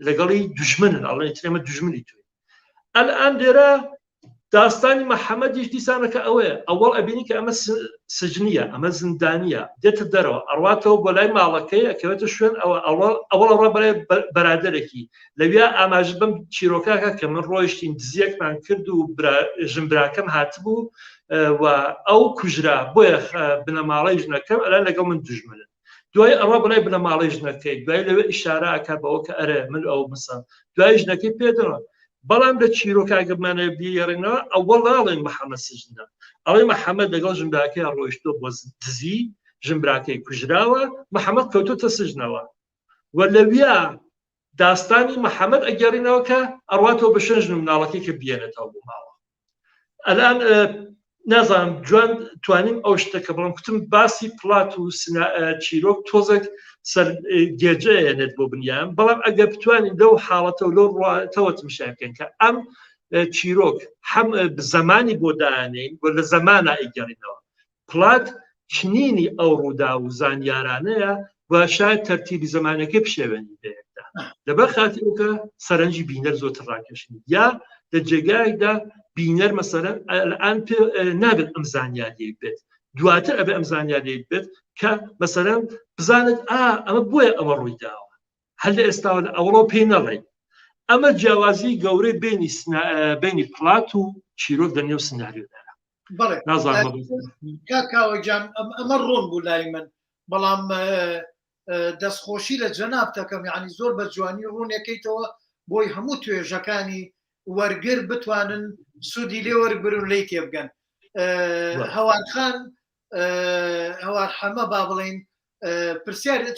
لەگەڵی دوژمنن ئەڵێ ترێمە دوژمنی توی ئەلئان لێرە داستانی محەممەدیش دیسانەکە ئەوەیە ئەوەڵ ئەبینی کە ئەمە سجنیە ئەمە زندانیە دێتە دەرەوە ئەڕواتەوە بۆ لای ماڵەکەی ئەکەوێتە شوێن ئەوەڵ ڕە بەرێ بەرادەرێکی لەویا ئاماژ بم چیرۆکاکە کە من ڕۆیشتین دزیەکمان کرد و ژمبراکەم هاتبوو و ئەو کوژرا بۆیە بنەماڵی ژنەکەم ئەلان لەگەڵ من دوژمنن دوای ئەڕوا بەلای بنەماڵی ژنەکەی دوای لەوێ ئیشارە ئەکا بەوە کە ئەرێ من ئەو مسە دوای ژنەکەی پێدەوە بەڵام لە چیرۆکاگەمانە بیێڕێنەوە ئەوەڵاڵێن محەممەد سژنە ئەڵێ محەممەد لەگەڵ ژمراکەی ڕۆیشتۆ بۆ دزی ژمراکەی کوژراوە محەممەد کەوتۆتە سژنەوە و لەویا داستانی محەممەد ئەگەڕینەوە کە ئەڕاتەوە بە شەژن مناڵەکەی کە بێنێتەوە بۆ ماوە ئەلان نازانم جوان توانیم ئەو شتەکە بڵم کوتم باسی پڵات و چیرۆک تۆزێک سەر گێجەیەنێت بۆ بنیان بەڵام ئەگە بتوانین لەو حاڵەتەوە لەو ڕاتەوە تمشا بکەن کە ئەم چیرۆک هەم زمانی بۆ دایانین بۆ لە زەمانە ئەیگەڕینەوە پڵات چنینی ئەو ڕوودا و زانیارانەیە و شاید تەرتیبی زمانەکەی پشێوێنی دەیەکدا لەبەر خاتیرۆکە سەرنجی بینەر زۆرتر ڕاکێشنی یا لە جێگایدا بینەر مەسەرەن ئەلان نابێت ئەم زانیاریەک بێت دواتر ئەبێ ئەم زانیاریەک بێت کە مەسەرەن بزانێت ئەمە بۆیە ئەمە ڕووی داوە هەر لە ئێستاوە لە ئەوڕۆ پێی نەڵێ ئەمە جیاوازی گەورەی بینی پڵات و چیرۆک دەنێو سناریۆدارە
کاکاوەجان ئەمە ڕۆن بوو لای من بەڵام دەستخۆشی لە جەناب دەکەم یعنی زۆر بە جوانی ڕوونەکەیتەوە بۆی هەموو توێژەکانی وەرگر بتوانن سوودی لێ وەرگرن و لی تێبگەن هەوارخان هەوار حەمە با بڵێن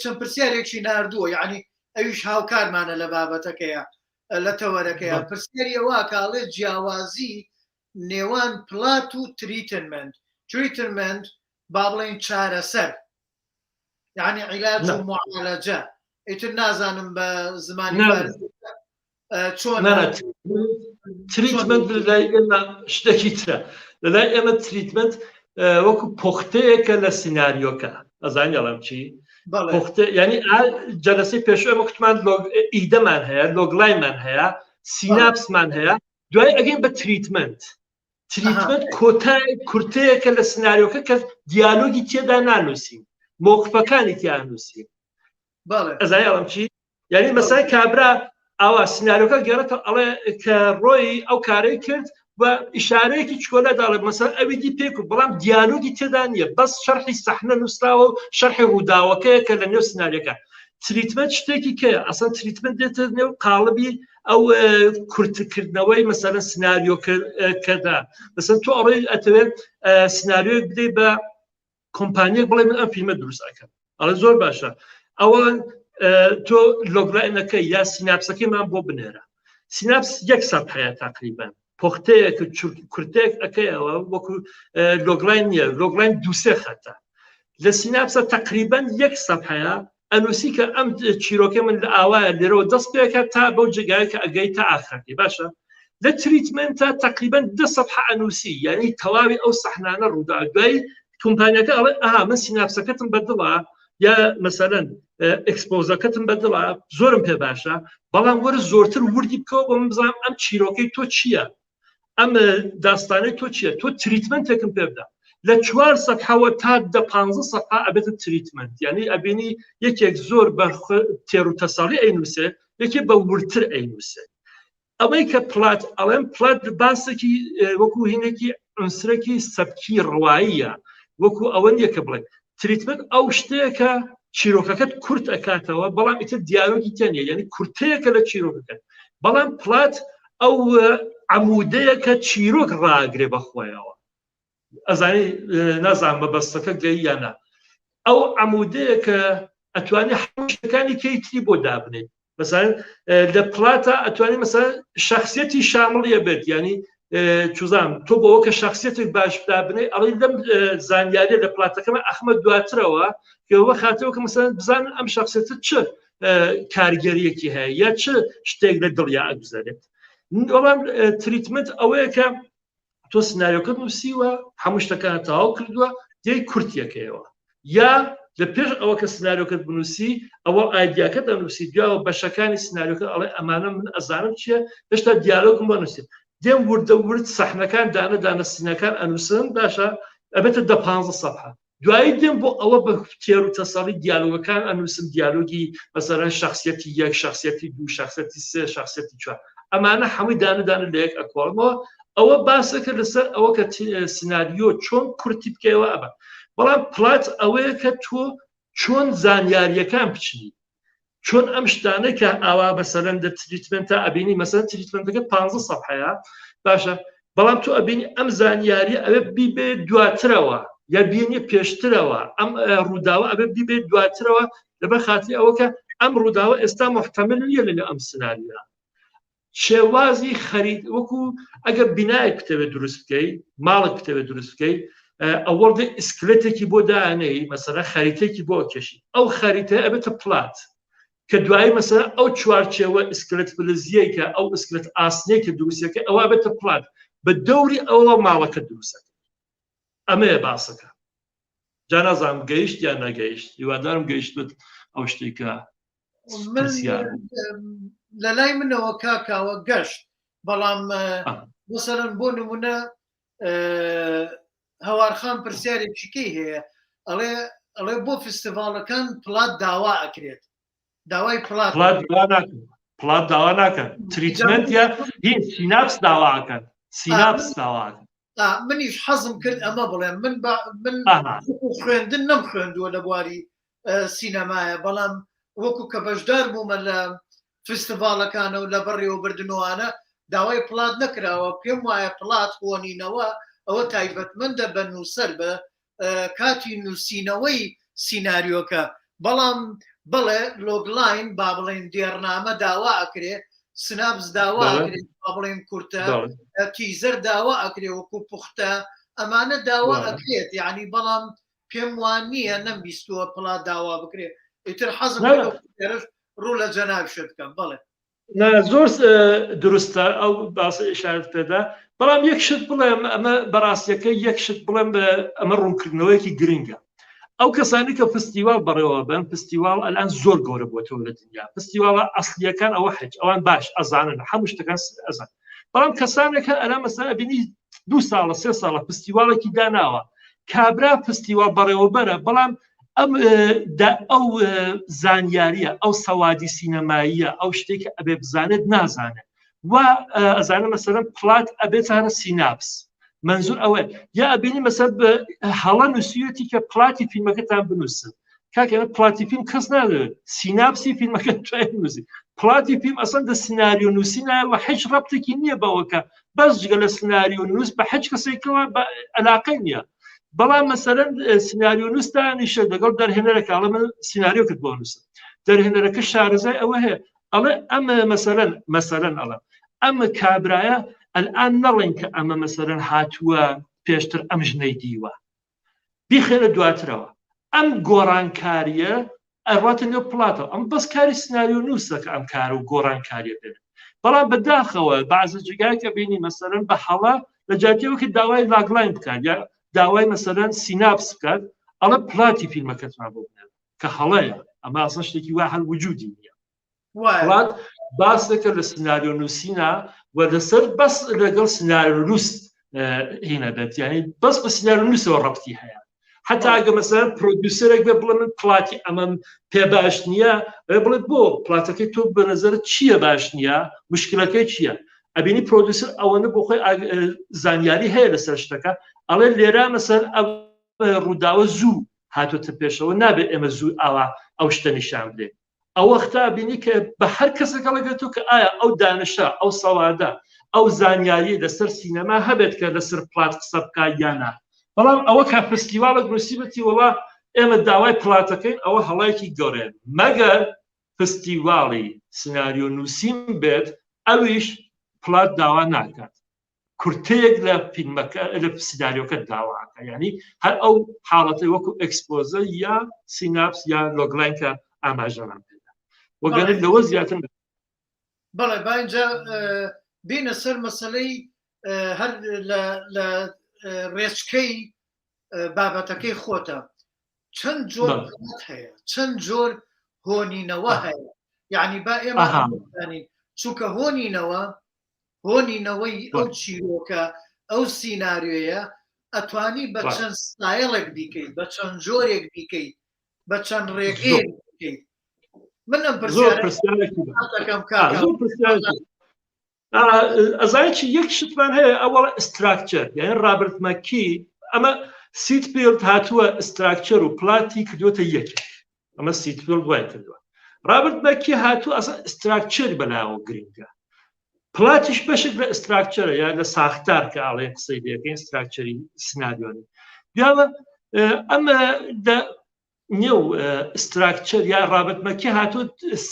چەند پرسیارێکی ناردووە یعنی ئەویش هاوکارمانە لە بابەتەکەیە لە تەوەرەکەیە پرسیاریە وا کاڵێ جیاوازی نێوان پڵات و تریتمنت با بڵێن چارەسەر یعنی عیلاج و معالەجە ئیتر نازانم بە زمانی چۆن
تریتمنت لەلای ئێمە شتێکی ترە لەلای ئێمە تریتمنت وەکو پۆختەیەکە لە سیناریۆکە ئەزانی ئەڵام چی ینی جەلسەی پێشوە وەکتمان ئیدەمان هەیە لۆگلایمان هەیە سیناپسمان هەیە دوای ئەگەین بە تریتمنت کۆتای کورتەیەکە لە سناریۆکە کە دیالۆگی تێدا نانووسین مۆقفەکانی تیانووسین ئەزای ئەڵم چی یعنی مەسای کابرا ئاوا سناریۆکە گەڕێتە ئەڵێ کە ڕۆی ئەو کارەی کرد و ئیشارەیەکی چکۆلە داڵێ مەسەر ئەویدی پێک و بەڵام دیالۆگی تێدا نییە بەس شەرحی سەحنە نووسراوە و شەرحی ڕووداوەکەیە کە لە نێو سناریۆکە تریتمنت شتێکی کە ئەسەن تریتمنت دێتە نێو قاڵبی ئەو کورتکردنەوەی مەسەرەن سناریۆکەدا مەسەن تۆ ئەڕێ ئەتەوێت سناریۆی بدەی بە کۆمپانیەک بڵێ من ئەم فیلمە دروست ئەکەم ئەڵێ زۆر باشە ئەوەن تۆ لۆگلاینەکەی یا سیناپسەکەیمان بۆ بنێرە سیناپس یەک سەد هەیە تقریبان پۆختەیەکە کورتێک ئەەکەیەوە وەکو لۆگلاین نییە لۆگلاین دووسێ خەتە لە سیناپسە تقریبان یەک سەد هەیە ئەنووسی کە ئەم چیرۆکە من لە ئاوایە لێرەوە دەست پێکە تا بەو جگایە کە ئەگەی تا ئاخرەکەی باشە لە تریتمنتە تقریبان 200 ئەنووسی یعنی تەواوی ئەو سەحنانە ڕوودا دوای کۆمپانیەکە ئەڵێ ئاها من سیناپسەکەتم بەدڵە یا مەسەرەن ئەکسپۆزەکەتم بەدڵە زۆرم پێ باشە بەڵام وەرە زۆرتر وردی بکەوە بۆ من بزانم ئەم چیرۆکەی تۆ چییە ئەم داستانەی تۆ چییە تۆ تریتمنتێکم پێ بدە لە 400 حەوە تا 15 ئەبێتە تریتمنت یعنی ئەبینی یەکێک زۆر بە تێر و تەساڵی ئەینووسێ یەکێ بە ورتر ئەینووسێ ئەوەی کە پڵات ئەڵێم پڵات باسێکی وەکو هینێکی ئەنسرێکی سەبکی ڕواییە وەکو ئەوەن یەکە بڵێ تریتمنت ئەو شتەیەکە چیرۆکەکەت کورت ئەکاتەوە بەڵام ئیتر دیالۆگی تێنیە یعنی کورتەیەکە لە چیرۆکەکەت بەڵام پڵات ئەو عەمودەیەکە چیرۆک ڕاگرێ بەخۆیەوە ئەزانی نازانم بەبەستەکە گەی یانە ئەو عەمودەیەکە ئەتوانێت هەموو شتەکانی کەیتری بۆ دابنێت مثلا لە پڵاتە ئەتوانێت مثلا شخصیەتی شامڵیە بێت ینی چوزام تۆ بۆ ئەوکە شخصیەتێک باش دابنێ ئەڵێ لەم زانیاریە لە پڵاتەکەمە ئەخمە دواترەوە کەەوە خاتەوە کە مثلا بزانن ئەم شخصیەتە چ کارگەریەکی هەیە یا چ شتێک لە دڵیا ئەگوزارێت بەڵام تریتمنت ئەوەیە کە تۆ سناریۆکە نووسیوە هەموو شتەکان تەواو کردووە دێی کورتیەکەیەوە یا لە پێش ئەوە کە سناریۆکەت بنووسی ئەوە ئایدیاکە دەنووسی دوایەوە بەشەکانی سناریۆکە ئەڵێ ئەمانە من ئەزانم چییە هێشتا دیالۆگم بۆ نووسێت دێم وردە ورد سەحنەکان دانە دانە سینەکان ئەنووسن باشە ئەبێتە 15 دوایی دێم بۆ ئەوە بە تێر و تەسەڵی دیالۆگەکان ئەنووسم دیالۆگی مەسەرەن شخصیەتی یەک شخصیەتی دوو شخصیەتی سێ شخصیەتی چوار ئەمانە هەمووی دانە دانە لە یەک ئەکۆڵمەوە ئەوە باسەکە لەسەر ئەوە کە سناریۆ چۆن کورتی بکەوە ئەبە بەڵام پڵات ئەوەیە کە تۆ چۆن زانیاریەکان بچنی چۆن ئەم شتانە کە ئاوا مەسەلەن دە تریتمنتە ئەبینی مەسەلەن تریتمنتەکە 15 سەفحەیە باشە بەڵام تۆ ئەبینی ئەم زانیاری ئەوێ بیبێ دواترەوە یا بینی پێشترەوە ئەم ڕووداوە ئەبێ بیبێ دواترەوە لەبەر خاتی ئەوە کە ئەم ڕووداوە ئێستا محتەمل نییە لە ئەم سناریۆ شێوازی خەریت وەکو ئەگەر بینایەک بتەوێت دروست بکەی ماڵک بتەوێت دروست بکەی ئەوەڵدە ئیسکلێتێکی بۆ دانەی مەسەلەن خەریتێکی بۆ کێشی ئەو خەریتە ئەبێتە پلات کە دوایی مەسەلەن ئەو چوارچێوە ئیسکلێت فلزیەکە ئەو ئیسکلێت ئاسنەیەکە دروستەکە ئەوە بێتە پلات بە دەوری ئەوە ماڵەکە دروستەکە ئەمەیە باسەکە جا نازانم گەیشت یان نەگەیشت هیوادارم گەیشتوت ئەو شتێکە
لە لای منەوە کاکاوە گەشت بەڵام مەسەلەن بۆ نمونە هەوارخان پرسیارێکیکەی هەیە ئەڵێ بۆ فستیڤالەکان پلات داوا ئەکرێت داوای
پلات داوا ناکەن تریتمنت یا هیچ سیناپس داواکەن سیناپس داواکەن
منیش حەزم کرد ئەمە بڵێم من خوێندن نەم خوێندووە لە بواری سینەمایە بەڵام وەکو کە بەشدار بوومە لە فستیڤالەکانە و لە بەڕێوەبردنوانە داوای پلات نەکراوە پێم وایە پلات خۆنینەوە ئەوە تایبەتمەندە بە نووسەر بە کاتی نووسینەوەی سیناریۆکە بەڵام بڵێ لۆگلاین با بڵێن دێرنامە داوا ئەکرێ سنابس داوا ئەکرێت با بڵێن کورتە تیزەر داوا ئەکرێ وەکو پوختە ئەمانە داوا ئەکرێت یعنی بەڵام پێم وان نییە نەمبیستووە پلات داوا بکرێ ئیتر حەزم ڕوو لە جەناب شت بکەم بڵێ
زۆر دروستە ئەو باسە ئشارەت پێدا بەڵام یەک شت بڵێم ئەمە بەڕاستیەکە یەک شت بڵێم بە ئەمە ڕوونکردنەوەیەکی گرنگە ئەو کەسانی کە فستیڤال بەڕێوە بن فستیڤال ئەلان زۆر گەورە بووەتەوە لە دنیا فستیڤالە ئەسلیەکان ئەوە حەج ئەوان باش ئەزانن هەموو شتەکان ئەزان بەڵام کەسانێکە ئەلان مەسەلەن ئەبینی 2 ساڵە 3 ساڵە فستیڤالێکی داناوە کابرا فستیڤال بەڕێوەبەرە بەڵام ئەو زانیاریە ئەو سەوادی سینەماییە ئەو شتێکە ئەبێ بزانێت نازانێت و ئەزانە مەسەلەن پلات ئەبێتانە سیناپس منزور ئەوە یا ئەبینی مەسەل بە هەڵە نووسیەتی کە پلاتی فیلمەکەتان بنووسن کاکەمە پلاتی فیلم کەس نادەوێت سیناپسی فیلمەکە توای نووسی پلاتی فیلم ئەسەن دە سناریۆ نووسینایە و هیچ ڕەبتێکی نییە بەوەکە بەس جگە لە سناریۆ نووس بە هیچ کەسێکەوە عەلاقەی نییە بەڵام مەسەلەن سناریۆ نووسدانیشە لەگەڵ دەرهێنەرەکە ئەڵێ من سناریۆ کرد بۆ نووسم دەرهێنەرەکە شارەزای ئەوە هەیە ئەڵێ ئەمە مەسەلەن ئەڵێ ئەمە کابرایە الآن نەڵێن کە ئەمە مەسەلەن هاتووە پێشتر ئەم ژنەی دیوە بیخێنە دواترەوە ئەم گۆڕانکاریە ئەڕاتە نێو پڵاتەوە ئەم بەس کاری سناریۆ نووسە کە ئەم کار و گۆڕانکاریە بێت بەڵام بەداخەوە بەعزە جگایکە بینی مەسەلەن بە هەڵە لە جاتیەوە کە داوای لاگلاین بکات یا داوای مەسەلەن سیناپس بکات ئەڵە پلاتی فیلمەکەتمان بۆ بنێت کە هەڵەیە ئەمە ئەسڵ شتێکی وا هەر وجودی نییە پلات باس دەکرد لە سناریۆ نووسینە و لەسەر بەس لەگەڵ سناریۆ نووس هینە دەت یعنی بەس بە سناریۆ نووسەوە ڕەبتی هەیە حتا ئەگە مەسەلەن پرۆدیوسەرێک بێ بڵێ من پلاتی ئەمەم پێ باش نییە بڵێت بۆ پلاتەکەی تۆ بە نەزەرت چییە باش نییە مشکلەکەی چییە ئەبینی پرۆدیوسەر ئەوەنە بۆ خۆی زانیاری هەیە لەسەر شتەکە ئەڵێ لێرە مەسەلەن ڕووداوە زوو هاتوۆتە پێشەوە نابێت ئێمە زوو ئاوا ئەو شتە نیشان بدێت ئەو وەختا بینی کە بە هەر کەسێکە لەگەێتەوە کە ئایا ئەو دانشە ئەو سەوادە ئەو زانیاری لەسەر سینەما هەبێت کە لەسەر پلات قسە بکە یانە بەڵام ئەوە کە فستیڤالە نووسیبەتی وڵا ئێمە داوای پلاتەکەین ئەوە هەڵەیەکی گەورەیە مەگەر فستیڤاڵی سناریۆ نووسین بێت ئەویش پلات داوا ناکات کورتەیەک لە فیلمەکە لە سناریۆکە داواکە یعنی هەر ئەو حاڵەتی وەکو ئەکسپۆزە یا سیناپس یا لۆگلاین کە ئاماژەمان پێدا وەگەرە لەوە زیاتر
بەڵێ با اینجا بینە سەر مەسەلەی هەر لە ڕێچکەی بابەتەکەی خۆتە چەند جۆر هەیە چەند جۆر هۆنینەوە هەیە یعنی با ئێمە چونکە هۆنینەوەی ئەو چیرۆکە ئەو سیناریۆیە ئەتوانی بە چەند ستایلێک بیکەیت بە چەند جۆرێک بیکەیت بە چەند ڕێگەیەک بیکەیت من ئەم پرسیارەکەم
ئەزای چی یەک شتمان هەیە ئەوەڵە ئستراکچەر یعنی رابرت مەکی ئەمە سیتپیلد هاتووە ئستراکچەر و پلاتی کردوتە یەک ئەمە سیتپیلد دوای کردووە رابرت مەکی هاتوو ئەسا ئستراکچەر بەلاوە گرنگە پڵاتیش بەشێک لە ئستراکچەرە یان لە ساختار کە ئاڵێ قسەی لەکەین ستراکچەری سناریۆنی دیاوە ئەمە نێو ئستراکچەر یا رابرت مەکی هاتوو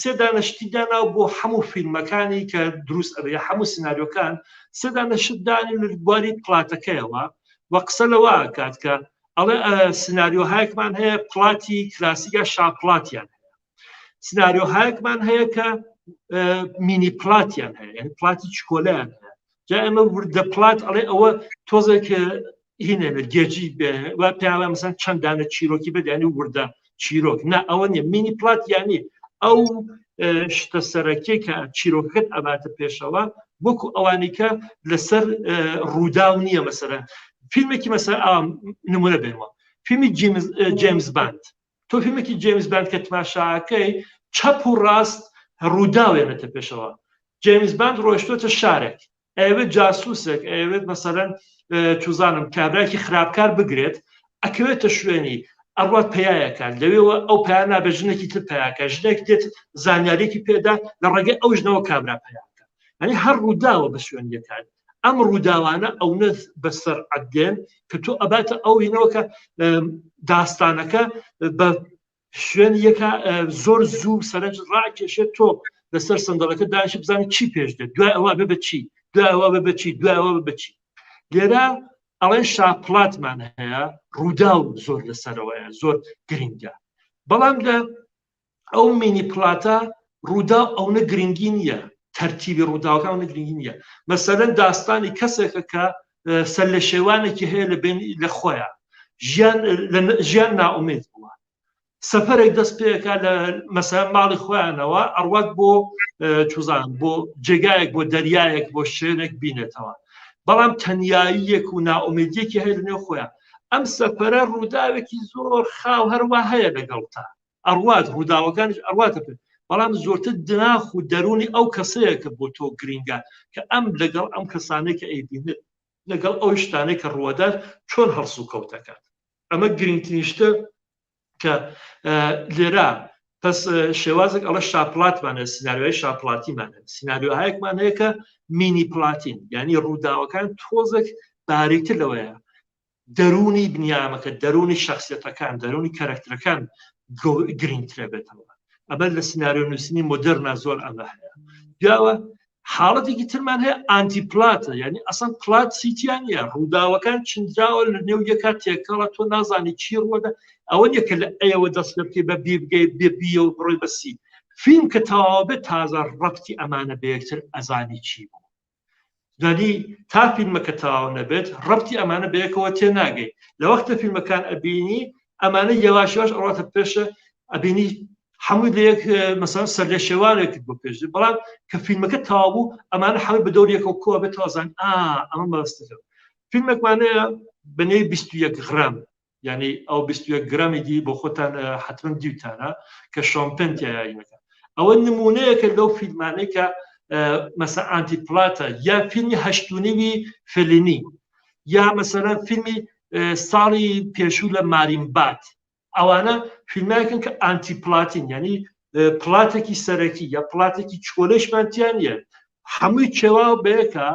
سێ دانەشتی داناو بۆ هەموو فیلمەکانی کە دروست ئەبێ هەموو سناریۆکان سێ دانەشت دانی لە بواری پڵاتەکەیەوە وە قسە لەوە کات کە ئەڵێ سناریۆهایەکمان هەیە پڵاتی کلاسیکە شاپڵاتیان هەیە سناریۆهایەکمان هەیە کە مینی پڵاتیان هەیە یعنی پڵاتی چکۆلەیان هەیە جا ئەمە وردە پڵات ئەڵێ ئەوە تۆزێک هینێ لە گێجی وا پیاوە مەسەن چەند دانە چیرۆکی بەدانی وردە چیرۆک نا ئەوە نیە مینی پڵات یانی ئەو شتە سەرەکیی کە چیرۆکەکەت ئەباتە پێشەوە وەکو ئەوانی کە لەسەر ڕووداو نییە مەسەرەن فیلمێکی مەسەر نمونە بێنەوە فیلمی جیمز باند تۆ فیلمێکی جیمز باند کە تماشاکەی چەپ و ڕاست ڕووداوێنێتە پێشەوە جیمز باند ڕۆیشتۆتە شارێک ئەوێت جاسووسێک ئەوێت مەسەرەن چوزانم کابراایکی خراپکار بگرێت ئەکەوێتە شوێنی ئەڕوات پیاەکان لەوێەوە ئەو پیان نابێ ژنێکی تر پیاکە ژنێک دێت زانیارێکی پێدا لە ڕێگەی ئەو ژنەوە کابرا پیاکە ئەنی هەر ڕووداوە بە شوێنیەکان ئەم ڕووداوانە ئەو نەت بەسەر عەدێن کە تۆ ئەباتە ئەو هینەوە کە داستانەکە بە شوێن یەکە زۆر زوو سەرنج ڕاکێشێت تۆ لەسەر سندڵەکە دانیشت بزانێت چی پێش دێت دوای ئەوە بە چی دوای ئەوە بە چی دوای ئەوە بە چی لێرە ئەڵێن شاپڵاتمان هەیە ڕووداو زۆر لەسەرەوەیە زۆر گرنگە بەڵام لە ئەو مینی پڵاتە ڕوودا ئەوە گرنگی نییە تەرتیبی ڕووداوەکان ئەوە گرنگی نییە مەسەلەن داستانی کەسێکە کە سەر لە شێوانێکی هەیە لە خۆیان ژیان ناومێت بووە سەفەرێک دەست پێەکە لە مەسەلەن ماڵی خۆیانەوە ئەڕوات بۆ چوزان بۆ جێگایەک بۆ دەریایەک بۆ شوێنێک بینێتەوە بەڵام تەنیاییەک و ناومێدیەکی هەیە لەنێو خۆیان ئەم سەفەرە ڕووداوێکی زۆر خاو هەروە هەیە لەگەڵتا ئەڕوات ڕووداوەکانش ئەڕواتە پێ بەڵام زۆرتر دناخ و دەرونی ئەو کەسەیەکە بۆ تۆ گرنگە کە ئەم لەگەڵ ئەم کەسانەی کە ئەیبینێت لەگەڵ ئەو شتانەی کە ڕوەدار چۆن هەڵس و کەوتەکات ئەمە گرنگترینشتە کە لێرە پس شێوازێک ئەڵە شاپڵاتمانە سناریۆی شاپڵاتیمانە سناریۆهایەکمان هەیە کە مینی پڵاتین یعنی ڕووداوەکان تۆزێک باریکتر لەوەیە دەرونی بنیامەکە دەرونی شخصیەتەکان دەرونی کەرەکتەرەکان گرنگترە بێتەوە ئەمە لە سناریۆ نووسینی مۆدرنا زۆر ئەمە هەیە جاوە حاڵەتێکی ترمان هەیە ئانتی پڵاتە یعنی ئەسەن پڵات سیتیان نیە ڕووداوەکان چندراوە لە نێو یەکات تێکەڵە تۆ نازانی چی ڕوەدا ئەوە نیەکە لە ئەوە دەست پێ بکەی بە بی بگەیت بێ و بڕۆی بەسی فیلم کە تەواو بێت تازە ڕەبتی ئەمانە بە یەکتر ئەزانی چی بوو دانی تا فیلمەکە تەواو نەبێت ڕەبتی ئەمانە بە یەکەوە تێناگەی لە وەختە فیلمەکان ئەبینی ئەمانە یەواش یەواش ئەڕاتە پێشە ئەبینی هەمووی لە یەک مەسەڵەن سەر لە شێوانێکت بۆ پێش بەڵام کە فیلمەکە تەواو بوو ئەمانە هەمووی بە دەوریەکەوە کۆوە بێت تازان ئەمە بەستەکە فیلمێکمانەیە بنەی 21 غرام یعنی ئەو 21 گرەمی دی بۆ خۆتان حتمما دیوتانە کە شۆمپنتیایینەکە ئەوە نمونەیەکە لەو فیلمانەی کە مەسە ئانتی پڵاتە یا فیلمی هەشتونیوی فلینی یا مەسەلەن فیلمی ساڵی پێشوو لە مارینبات ئەوانە فیلمایەکن کە ئانتی پڵاتین یعنی پڵاتێکی سەرەکی یا پڵاتێکی چۆلەشمانتیان نیە هەمووی چێواو بەیەکە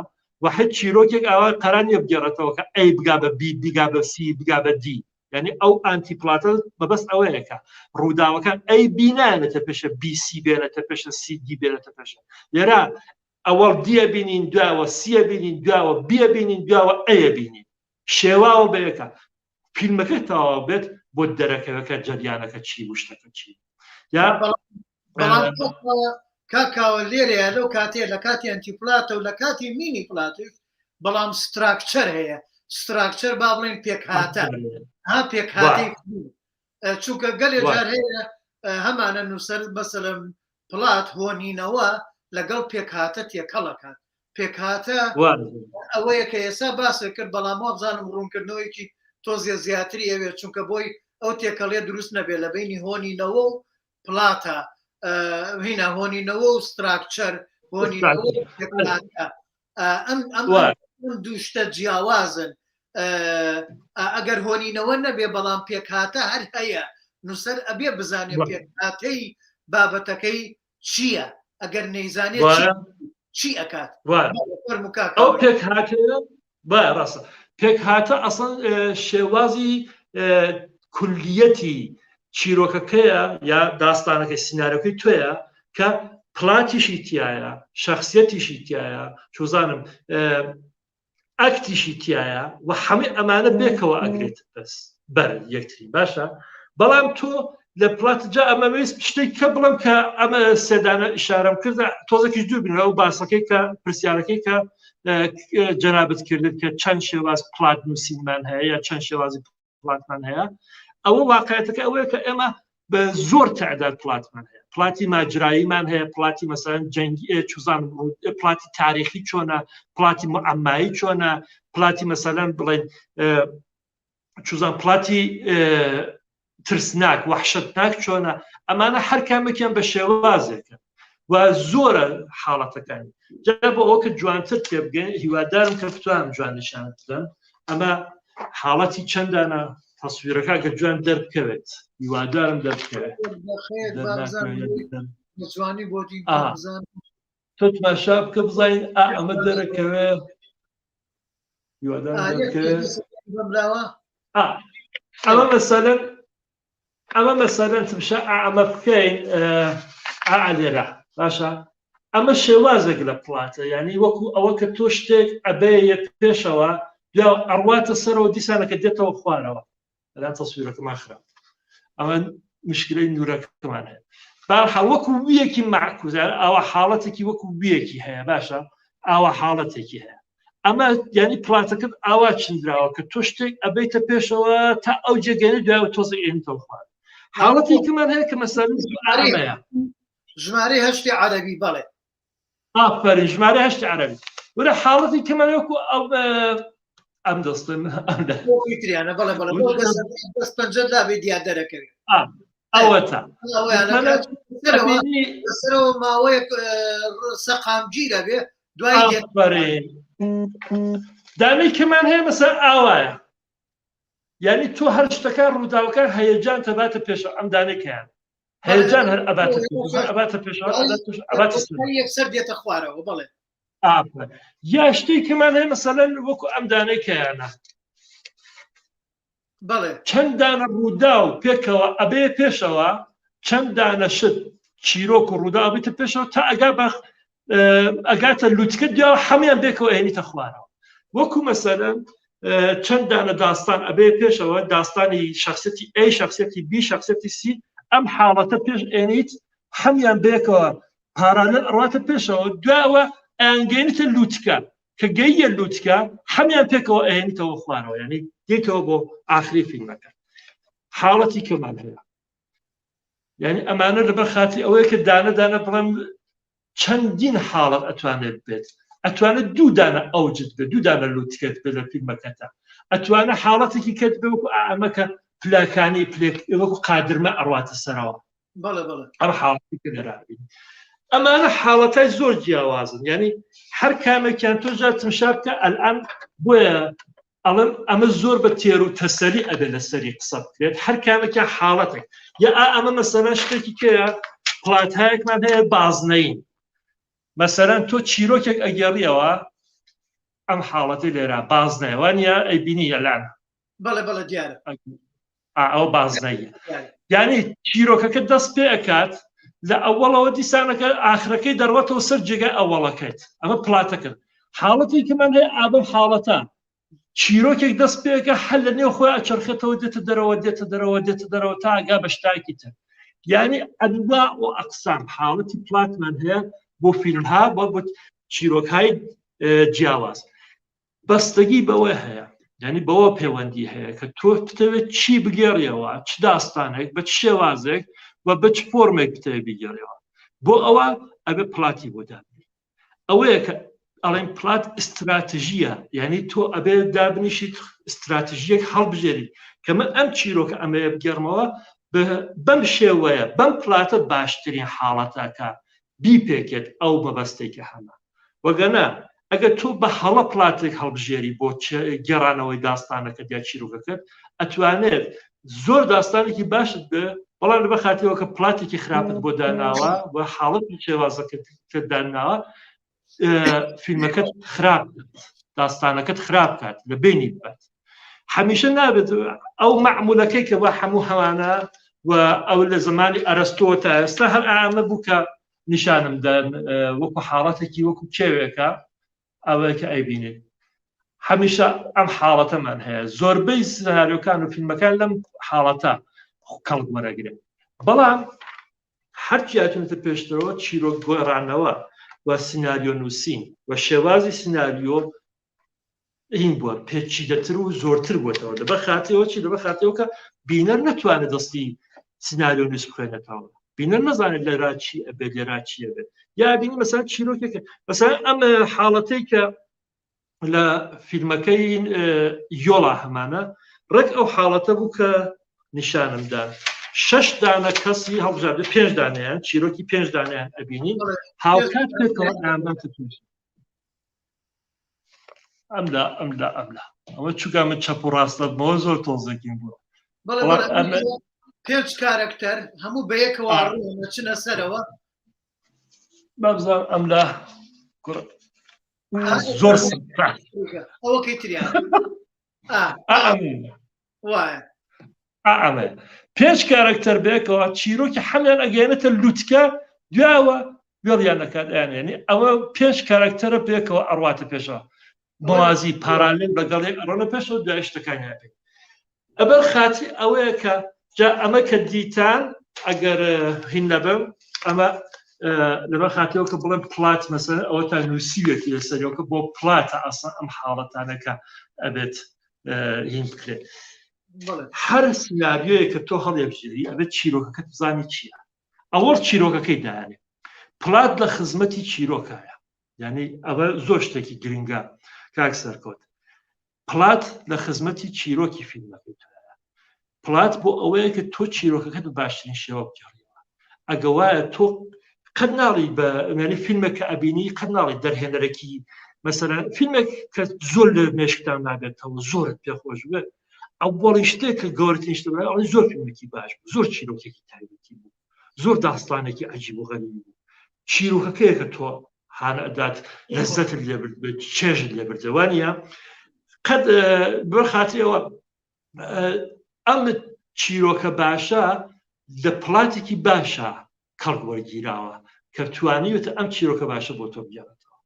وحد چیرۆکێک ئاوا قەرانیە بگەڕێتەوە کە ئەی بگا بە بی بگا بە سی بگا بە دی یعنی ئەو ئانتی پڵاتە بەبەست ئەوەیەکە ڕووداوەکان ئەی بینانێتە پێشە بیسی بێنێتە پێشە سی دی بێنێتە پێشە لێرە ئەوەڵ دیە بینین دواوە سیە بینین دواوە بیە بینین دواوە ئەیە بینین شێواوە بەیەکە فیلمەکە تەواو بێت بۆ دەرەکەوەکە جەریانەکە چی وشتەکە چی یا
کاکاوە لێرەیە لەو کاتێ لە کاتی ئەنتیپلاتە و لە کاتی مینی پلاتش بەڵام ستراکچەر هەیە ستراکچەر با بڵێن پێکهاتە ها پێکهاتی چونکە گەلێ جار هەیە هەمانە نووسەر مەسەلەن پڵات هۆنینەوە لەگەڵ پێکهاتە تێکەڵەکات پێکهاتە ئەوەیە کە ئێستا باسێ کرد بەڵام بزانم ڕوونکردنەوەیکی تۆزیە زیاتری ئەوێت چونکە بۆی ئەو تێکەڵێ دروست نەبێت لە بینی هۆنینەوە و پڵاتە هینە هۆنینەوە و ستراکچەر ئەم دووشتە جیاوازن ئەگەر هۆنینەوە نەبێ بەڵام پێکهاتە هەر هەیە نووسەر ئەبێ بزانێ پێکهاتەی بابەتەکەی چییە ئەگەر نەیزانێت چی ئەکات
ئەو پێک هاتەیە ڕاستە پێک هاتە ئەسڵ شێوازی کولیەتی چیرۆکەکەیە یا داستانەکەی سینارەکەی توێیە کە پلاتیشی تایە شخصیەتیشی تایە چۆزانم ئەکتیشی تایە و هەمووی ئەمانە بێکەوە ئەگرێت بەس بەر یەکتری باشە بەڵام تۆ لە پلاتجا ئەمە ویست شتێک کە بڵم کە ئەمە سێدانە ئیشارەم کرد تۆزێکیش دوو بین ئەو باسەکەی کە پرسیارەکەی کە جەنابەت کردت کە چەند شێواز پلات نووسینمان هەیە یا چەند شێوازی پلاتمان هەیە ئەوە واقعەتەکە ئەوەیە کە ئێمە بە زۆر تعداد پلاتمان هەیە پلاتی ماجراییمان هەیە پلاتی مەسەڵەن جەنگی چوزان پلاتی تاریخی چۆنە پلاتی معەمایی چۆنە پلاتی مەسەڵەن بڵێن چوزان پلاتی ترسناک وحشتناک چۆنە ئەمانە هەر کامێکیان بە شێوازێکە و زۆرە حاڵەتەکانی جا بۆ ئەوە کە جوانتر تێبگەن هیوادارم کە بتوانم جوان نیشانت بدەم ئەمە حاڵەتی چەندانە تەسویرەکە کە جوان دەربکەوێت هیوادارم دەربکەوێت تۆ تماشا بکە بزانین ئەمە دەرەکەوێت هیوادارم دەربکەوێت ئەمە مەسەلەن تمشا ئەمە بکەین لێرە باشە ئەمە شێوازێک لە پڵاتە یعنی وەکو ئەوە کە تۆ شتێک ئەبەیە پێشەوە یا ئەڕواتە سەرەوە دیسانەکە دێتەوە خوارەوە لەلان تەسویرەکەمان خراپ ئەمە مشکلەی نورەکەمان هەیە بەڵام وەکو ویەکی معکوس ئەوە حاڵەتێکی وەکو ویەکی هەیە باشە ئاوا حاڵەتێکی هەیە ئەمە ینی پڵاتەکەت ئاوا چندراوە کە تۆ شتێک ئەبەیتە پێشەوە تا ئەو جێگەێنە دوای تۆزی ئێنتەوە خوارد حاڵەتی کەمان هەیە کە مەسەلەن ئەمەیە
ژمارە هەشتی عەرەبی بەڵێ
ئافرین ژمارە هەشتی عەرەبی وەرە حاڵەتی کەمان وەکو ئەو ئەم دەستم
تریانە بەڵێ بەڵێ دەست پەنجە دابێ دیار دەرەکەوێت
ئەوەتە
لەسەرەوە ماوەیەک سەقامگیرە بێ دوای
دانەی کەمان هەیە مەسەر ئاوایە یعنی تۆ هەر شتەکان ڕووداوەکان هەیەجان تەباتە پێشە ئەم دانێکیان هەیەجان هەر ئەباتە پێشەوە
یەکسەر دێتە خوارەوە بڵێ
یا شتێک کەمان هەیە مەسەلەن وەکو ئەم دانێکیانە
بڵێ
چەند دانە ڕوودا و پێکەوە ئەبێ پێشەوە چەند دانە شت چیرۆک و ڕوودا بێتە پێشەوە تا ئەگاتە لوتکە دیاوە هەمیان بێکەوە ئێنیتە خوارەوە وەکو مەسەلەن چەند دانە داستان ئەبێ پێشەوە داستانی شخصەتی ئەی شخصەتی بی شخصەتی سی ئەم حاڵەتە پێش ئێنیت هەمیان بێکەوە پارالل ڕاتە پێشەوە دوایەوە ئەنگەێنیتە لوتکە کە گەیە لوتکە هەمیان پێکەوە ئێنیتەوە خوارەوە یعنی دێتەوە بۆ ئاخری فیلمەکە حاڵەتی کەمان هەیە یعنی ئەمانە لەبەر خاتی ئەوەیە کە دانە بڵێم چەندین حاڵەت ئەتوانێت بێت ئەتوانێت دوو دانە ئەوجت بێت دوو دانە لوتکەت بێت لە فیلمەکەتە ئەتوانە حاڵەتێکی کەت بێ وەکو ئەمەکە پلاکانی وەکو قادرمە ئەڕواتە سەرەوە ئەم حاڵەتی کە دەرابین ئەمانە حاڵەتای زۆر جیاوازن یعنی هەر کامێکیان تۆ جا تمشارکە ئەلئان بۆیە ئەڵم ئەمە زۆر بە تێر و تەسەلی ئەبێ لەسەری قسە بکرێت هەر کامێکیان حاڵەتێک یا ئەمە مەسەلەن شتێکی کەیە پڵاتایەکمان هەیە بازنەین مەسەلەن تۆ چیرۆکێک ئەگەڕیەوە ئەم حاڵەتی لێرە بازنەوانە ئەیبینی ئەلان
بەڵێ دیارە
ئەو بازنەیە یعنی چیرۆکەکە دەست پێ ئەکات لە ئەوڵەوە دیسانەکە ئاخرەکەی دەڕوەتەوە سەر جێگای ئەوڵەکەیت ئەمە پڵاتەکرد حاڵەتی کەمان هەیە ئابم حاڵەتە چیرۆکێک دەست پێەکە هەل لە نێو خۆی ئەچەرخێتەوە دێتە دەرەوە تا ئەگا بە شتاکی تر یعنی ئەدوا و ئەقسام حاڵەتی پلاتمان هەیە بۆ فیلمها بۆ چیرۆکهای جیاواز بەستگی بەوە هەیە یعنی بەوە پەیوەندی هەیە کە تۆ بتەوێت چی بگێڕیەوە چ داستانێک بە چ شێوازێک و بە چ فۆرمێک بتەوێت بگێڕیەوە بۆ ئەوە ئەبێ پڵاتی بۆ دابنی ئەوەیە کە ئەڵێن پڵات ئستراتژیە یعنی تۆ ئەبێ دابنیشیت ئستراتژیەک هەڵبژێری کە من ئەم چیرۆکە ئەمەیە بگەڕمەوە بەم شێوەیە بەم پڵاتە باشترین حاڵەتەکە بیپێکێت ئەو مەبەستێکی هەمە وەگەنە ئەگەر تۆ بە هەڵە پڵاتێک هەڵبژێری بۆ گەڕانەوەی داستانەکە یا چیرۆکەکەت ئەتوانێت زۆر داستانێکی باشت بێ بەڵام لەبەر خاتیەوە کە پلاتێکی خراپت بۆ داناوە و حاڵەتی شێوازەکەت داناوە فیلمەکەت خراپ داستانەکەت خراپ کات لە بینی بێت هەمیشە نابێت ئەو معمولەکەی کە بە هەموو هەوانە و ئەو لە زمانی ئەرستۆ تا ئێستا هەر ئامە بوو کە نیشانم دەن وەکو حاڵەتێکی وەکو کێوێکە ئەوەیە کە ئەیبینێت هەمیشە ئەم حاڵەتەمان هەیە زۆربەی سناریۆکان و فیلمەکان لەم حاڵەتە کەڵک وەرەگرێت بەڵام هەرچی هاتوونەتە پێشترەوە چیرۆک گۆڕانەوە و سناریۆ نووسین و شێوازی سناریۆ این بووە پێچیدەتر و زۆرتر بووەتەوە لەبەر خاتەوە چی لەبەر خاتەوە کە بینەر نەتوانێت دەستی سناریۆ نووس بخوێنێتەوە بینەر نەزانێت لێرا چی ئەبێت لێرا چی ئەبێت یا بینی مەسەڵەن چیرۆکێکە مەسەڵەن ئەم حاڵەتەی کە لە فیلمەکەی یۆڵا هەمانە ڕێک ئەو حاڵەتە بوو کە نیشانمدا 6 دانە کەسی هەڵبژاردە 5 دانیان چیرۆکی 5 دانیان ئەبینین هاوکات پێکەوە ئامانە توش ئەمدا ئەمە چووکە من چەپ و ڕاستەتمەوە زۆر تۆزێکیم بووە
5 کارکتەر هەموو بە یەکەوە چنە سەرەوە
بابزان ئەمدا زۆر
ئەوەکەی تریان
ئەمە 5 کارکتەر بێکەوە چیرۆکی هەمیان ئەگەێنێتە لووتکە دواوە وێڵیان نەکات ئەیانێنی ئەوە 5 کارکتەرە پێکەوە ئەڕواتە پێشەوە موازی پارالل لەگەڵێ ئەڕۆنە پێشەوە دوای شتەکانی پێ ئەبەر خاتی ئەوەیە کە جا ئەمە کە دیتان ئەگەر هین نەبم ئەمە لەبەر خاتیەوە کە بڵێن پلات مەسەلەن ئەوە تا نووسیوێتی لەسەریەوە بۆ پلاتە ئەسڵ ئەم حاڵەتانەکە ئەبێت هین بکرێت هەر سناریۆیە کە تۆ هەڵێبژێری ئەبێت چیرۆکەکەت بزانی چییە ئەوە چیرۆکەکەی دایانێت پلات لە خزمەتی چیرۆکایە یعنی ئەوە زۆر شتێکی گرنگە کاک سەرکۆت پلات لە خزمەتی چیرۆکی فیلمەکەی توایە پلات بۆ ئەوەیە کە تۆ چیرۆکەکەت بە باشترین شێوە بگەڕیەوە ئەگە وایە تۆ قەت ناڵی بە مێنی فیلمێک کە ئەبینی قەت ناڵی دەرهێنەرەکی مەسەلەن فیلمێک کە زۆر لە مێشکتان نابێتەوە زۆرت پێخۆش بێت ئەو بۆڵی شتێک کە گەورەترین شتە ئەڵی زۆر فیلمێکی باش بوو زۆر چیرۆکێکی تایبەتی بوو زۆر داستانێکی عەجیب و غەریب بوو چیرۆکەکەیە کە تۆ هانە ئەدات لەزەتت لێ برد چێژت لێ بردەوانە قەت بەخاتیەوە ئەم چیرۆکە باشە لە پلاتێکی باشە کەڵک وەرگیراوە کە توانیوێتە ئەم چیرۆکە باشە بۆ تۆ بگەڕێتەوە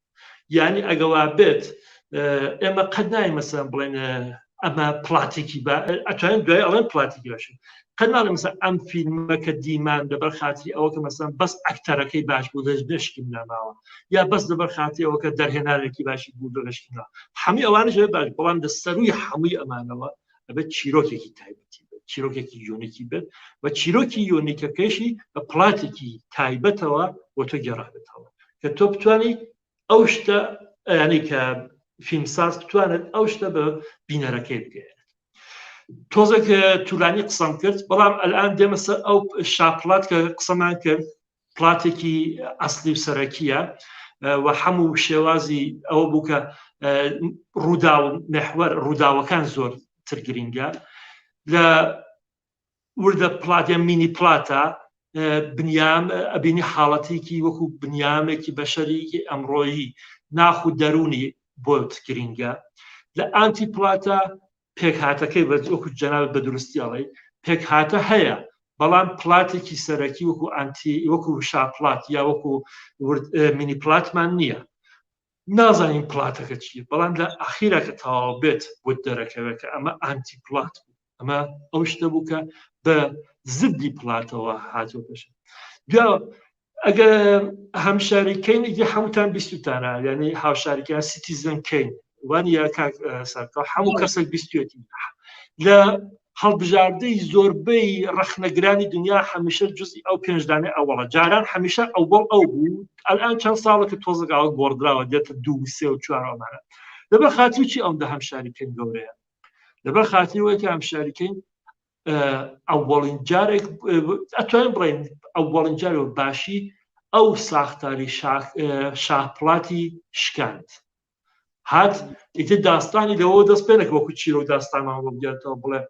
یعنی ئەگەوا بێت ئێمە قەت نای مەسەلەن بڵێن ئەمە پلاتێکی ئەتوانین دوای ئەڵێن پلاتێکی باشە قەت ناڵێن مەسەلەن ئەم فیلمەکە دیمان لەبەر خاتری ئەوە کە مەسەلەن بەس ئەکتەرەکەی باش بوو دەشتیم ناماوە یا بەس لەبەر خاتی ئەوە کە دەرهێنارێکی باشی بوو دەشتیمەوە هەمووی ئەوانش باش بەڵام دەسەروی هەمووی ئەمانەوە ئەبێت چیرۆکێکی تایبەتی بێت چیرۆکێکی یۆنیکی بێت و چیرۆکی یۆنیکەکەشی بە پلاتێکی تایبەتەوە بۆ تۆ گەڕابێتەوە کە تۆ بتوانی ئەو شتە ینی کە فیلمساز بتوانێت ئەو شتە بە بینەرەکەی بگەێنێت تۆزێک توولانی قسەم کرد بەڵام ئەلان دێمە سەر ئەو شاپڵات کە قسەمان کرد پلاتێکی ئەسلی و سەرەکیە و هەموو شێوازی ئەوە بوو کە ڕوودا و مەحوەر ڕووداوەکان زۆر تر گرنگە لە وردە پلاتە مینی پلاتە بنیام ئەبینی حاڵەتێکی وەکو بنیامێکی بەشەرێکی ئەمڕۆیی ناخ و دەرونی بۆت گرنگە لە ئانتی پلاتە پێکهاتەکەی وەکو جەناب بە دروستیاڵی پێکهاتە هەیە بەڵام پلاتێکی سەرەکی وەکو ئانتی وەکو شاپڵات یا وەکو مینی پلاتمان نییە نازانین پلاتەکە چیە بەڵام لە ئەخیرە کە تەواو بێت بۆ دەرەکەوێت کە ئەمە ئانتی پلات بوو ئەمە ئەو شتە بوو کە بە زدی پلاتەوە هاتووە پێشە دو ئەگە هەمشاریکەین ئیدی هەمووتان بیستتانە یعنی هاوشاریکیان سیتیزن کەین وانە کاک سەرکە هەموو کەسێک بیستێتی لە هەڵبژاردەی زۆربەی ڕەخنەگرانی دنیا هەمیشە جزئی ئەو پێنجدانێ ئەوڵە جاران هەمیشە ئەو بۆڵ ئەو بوو ئەلان چەند ساڵێکە تۆزەگاوە گۆڕدراوە دێتە 2 3 و 4مانە لەبەر خاتریی ئەم دە هەمشاریکەین گەورەیە لەبەر خاتریەوەی کە هەمشاریکەین ئەوڵین جارێک ئەتوانین بڵێن ئەوڵین جارێک باشی ئەو ساختاری شاپڵاتی شکاند هات ئیتر داستانی لەوە دەست پێنێک وەکو چیرۆ داستانمان بۆ بگێتەوە بڵێ